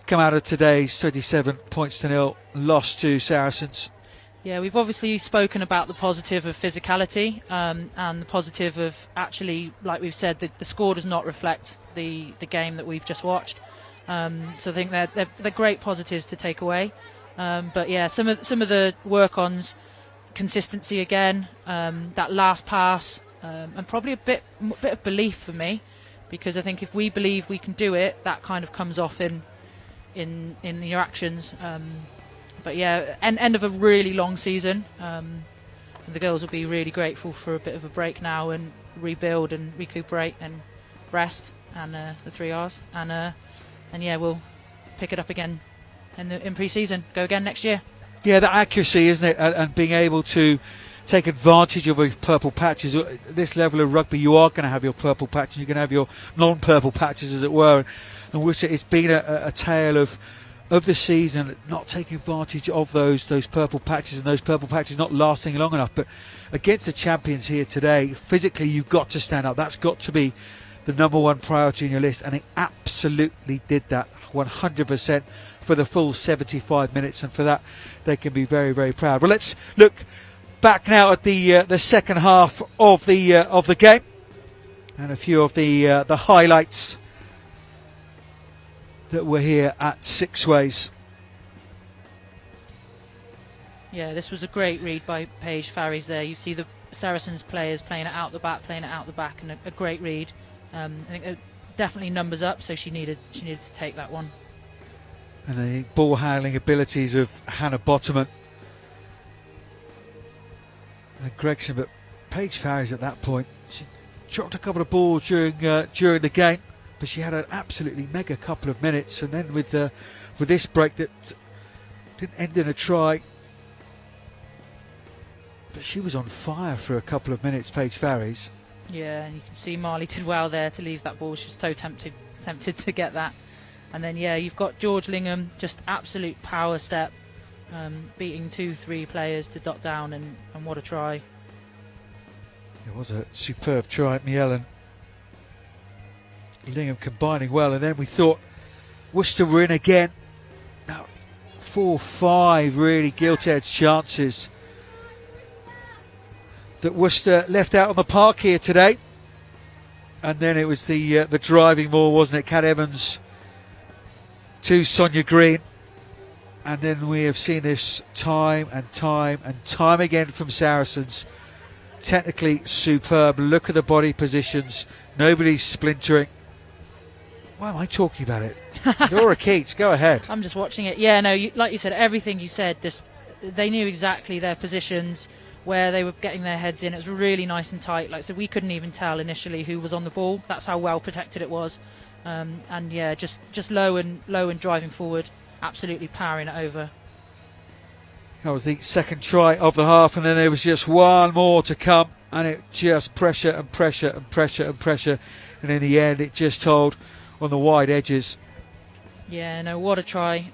come out of today's 27 points to 0 loss to Saracens? Yeah, we've obviously spoken about the positive of physicality, and the positive of actually, like we've said, the score does not reflect the game that we've just watched. So I think they're great positives to take away. But yeah, some of the work-ons, consistency again, that last pass, and probably a bit of belief for me, because I think if we believe we can do it, that kind of comes off in your actions. But yeah, end of a really long season. And the girls will be really grateful for a bit of a break now and rebuild and recuperate and rest, and the 3 R's. And yeah, we'll pick it up again in pre-season. Go again next year. Yeah, that accuracy, isn't it? And being able to take advantage of your purple patches. At this level of rugby, you are going to have your purple patches. You're going to have your non-purple patches, as it were. And it's been a tale of the season not taking advantage of those purple patches, and those purple patches not lasting long enough. But against the champions here today, physically you've got to stand up. That's got to be the number one priority in your list, and they absolutely did that 100% for the full 75 minutes, and for that they can be very, very proud. Well, let's look back now at the second half of the game. And a few of the highlights that were here at Sixways. Yeah, this was a great read by Paige Farries there. You see the Saracens players playing it out the back, and a great read. I think it definitely numbers up, so she needed to take that one. And the ball handling abilities of Hannah Bottoman and Gregson, but Paige Farries at that point, she dropped a couple of balls during the game, but she had an absolutely mega couple of minutes, and then with this break that didn't end in a try, but she was on fire for a couple of minutes, Paige Farries. Yeah, and you can see Marley did well there to leave that ball. She was so tempted to get that. And then, yeah, you've got George Lingham, just absolute power step, beating 2-3 players to dot down, and what a try. It was a superb try, Miellen. Lingham combining well, and then we thought Worcester were in again. Now, 4-5 really gilt-edged chances that Worcester left out on the park here today. And then it was the driving ball, wasn't it? Kat Evans to Sonia Green. And then we have seen this time and time and time again from Saracens. Technically superb. Look at the body positions. Nobody's splintering. Why am I talking about it? Laura Keats, go ahead. I'm just watching it. Yeah, no, like you said, everything you said, they knew exactly their positions, where they were getting their heads in. It was really nice and tight. Like I said, we couldn't even tell initially who was on the ball. That's how well protected it was. And yeah, just low and driving forward, absolutely powering it over. That was the second try of the half, and then there was just one more to come, and it just pressure and pressure and pressure and pressure, and in the end it just told on the wide edges. Yeah, no, what a try.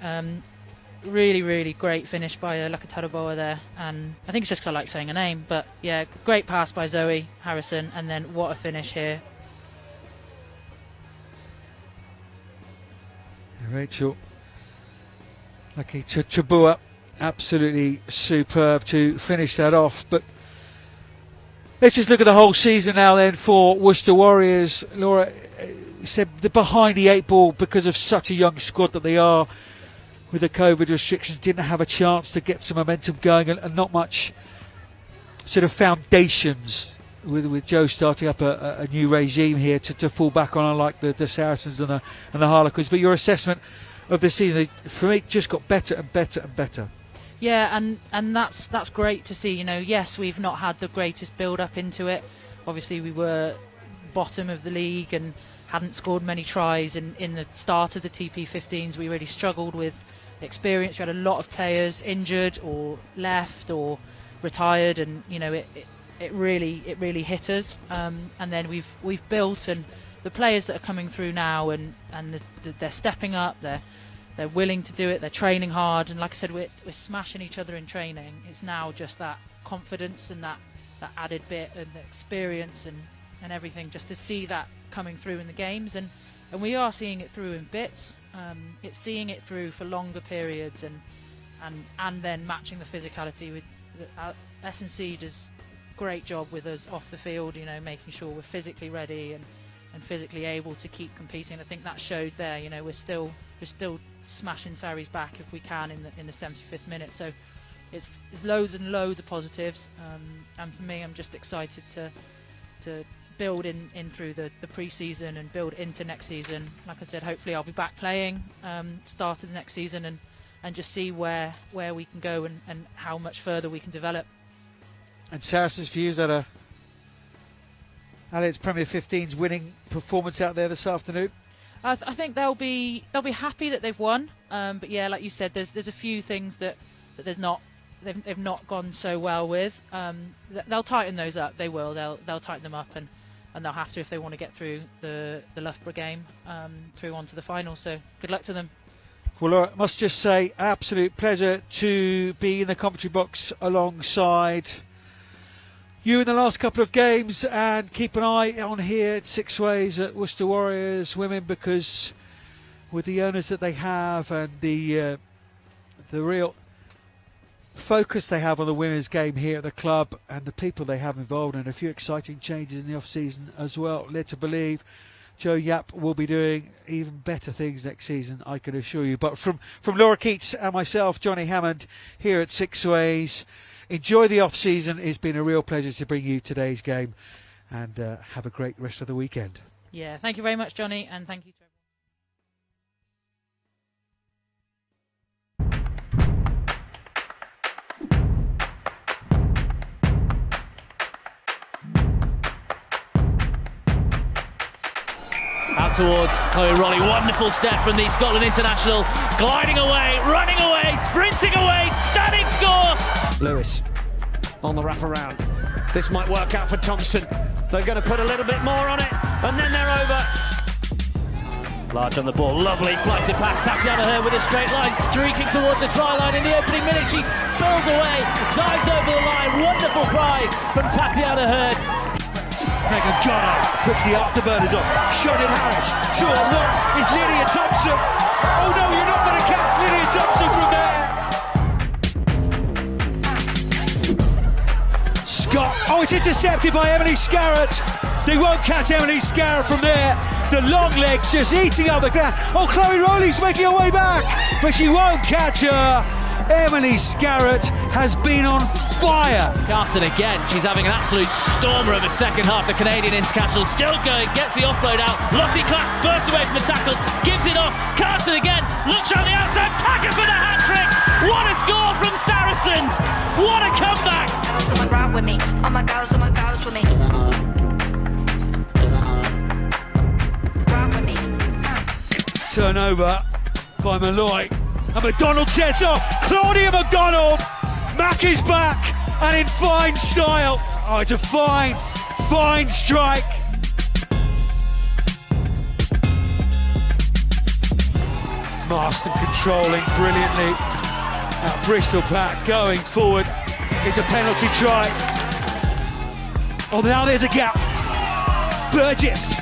Really, really great finish by Lakataraboa there, and I think it's just because I like saying her name, but yeah, great pass by Zoe Harrison, and then what a finish here. Rachel lucky to Tabua, absolutely superb to finish that off. But let's just look at the whole season now then for Worcester Warriors. Laura said they're behind the 8 ball because of such a young squad that they are. With the COVID restrictions, didn't have a chance to get some momentum going, and not much sort of foundations with Joe starting up a new regime here to fall back on, unlike the Saracens and the Harlequins. But your assessment of the season, for me, just got better and better and better. Yeah, and that's great to see. You know, yes, we've not had the greatest build up into it. Obviously, we were bottom of the league and hadn't scored many tries in the start of the TP15s. We really struggled with experience. We had a lot of players injured or left or retired, and you know it really hit us. And then we've built, and the players that are coming through now, and they're stepping up. They're willing to do it. They're training hard, and like I said, we're smashing each other in training. It's now just that confidence and that added bit and the experience and everything, just to see that coming through in the games, and we are seeing it through in bits. It's seeing it through for longer periods, and then matching the physicality with S&C does a great job with us off the field, you know, making sure we're physically ready and physically able to keep competing. I think that showed there. You know, we're still smashing Sarries back if we can in the 75th minute. So it's loads and loads of positives, and for me, I'm just excited to build in through the pre-season and build into next season. Like I said, hopefully I'll be back playing start of the next season, and just see where we can go and how much further we can develop. And Saracens' views at a Alliance Premier 15's winning performance out there this afternoon? I think they'll be happy that they've won, but yeah, like you said, there's a few things that they've not gone so well with. They'll tighten those up. They will. They'll tighten them up, and they'll have to if they want to get through the Loughborough game through onto the final. So good luck to them. Well, Laura, I must just say, absolute pleasure to be in the commentary box alongside you in the last couple of games, and keep an eye on here at Sixways at Worcester Warriors Women, because with the owners that they have and the real focus they have on the women's game here at the club and the people they have involved, and a few exciting changes in the off-season as well, led to believe Joe Yap will be doing even better things next season, I can assure you. But from Laura Keats and myself, Johnny Hammond, here at Sixways, enjoy the off-season. It's been a real pleasure to bring you today's game, and have a great rest of the weekend. Yeah, thank you very much, Johnny, and thank you to everyone. Out towards Chloe Rolly, wonderful step from the Scotland international, gliding away, running away, sprinting away, stunning score! Lewis on the wraparound. This might work out for Thompson. They're going to put a little bit more on it, and then they're over. Large on the ball, lovely flighted pass, Tatiana Hurd with a straight line, streaking towards the try line in the opening minute. She spills away, dives over the line, wonderful fly from Tatiana Hurd. Megan Gunnar puts the afterburners on. Shannon Harris, 2-on-1 is Lydia Thompson. Oh no, you're not going to catch Lydia Thompson from there. Scott, oh, it's intercepted by Emily Scarrett. They won't catch Emily Scarrett from there. The long legs just eating up the ground. Oh, Chloe Rowley's making her way back, but she won't catch her. Emily Scarrett has been on fire. Carson again, she's having an absolute stormer of a second half. The Canadian international still going, gets the offload out. Lottie Clark bursts away from the tackles, gives it off. Carson again, looks on the outside, Packer for the hat-trick. What a score from Saracens. What a comeback. Someone ride with me. All my girls with me. Ride with me. Turnover by Malloy. And McDonald sets off. Claudia McDonald. Mack is back, and in fine style. Oh, it's a fine strike. Marston controlling brilliantly. Now Bristol Pack going forward. It's a penalty try. Oh, now there's a gap. Burgess.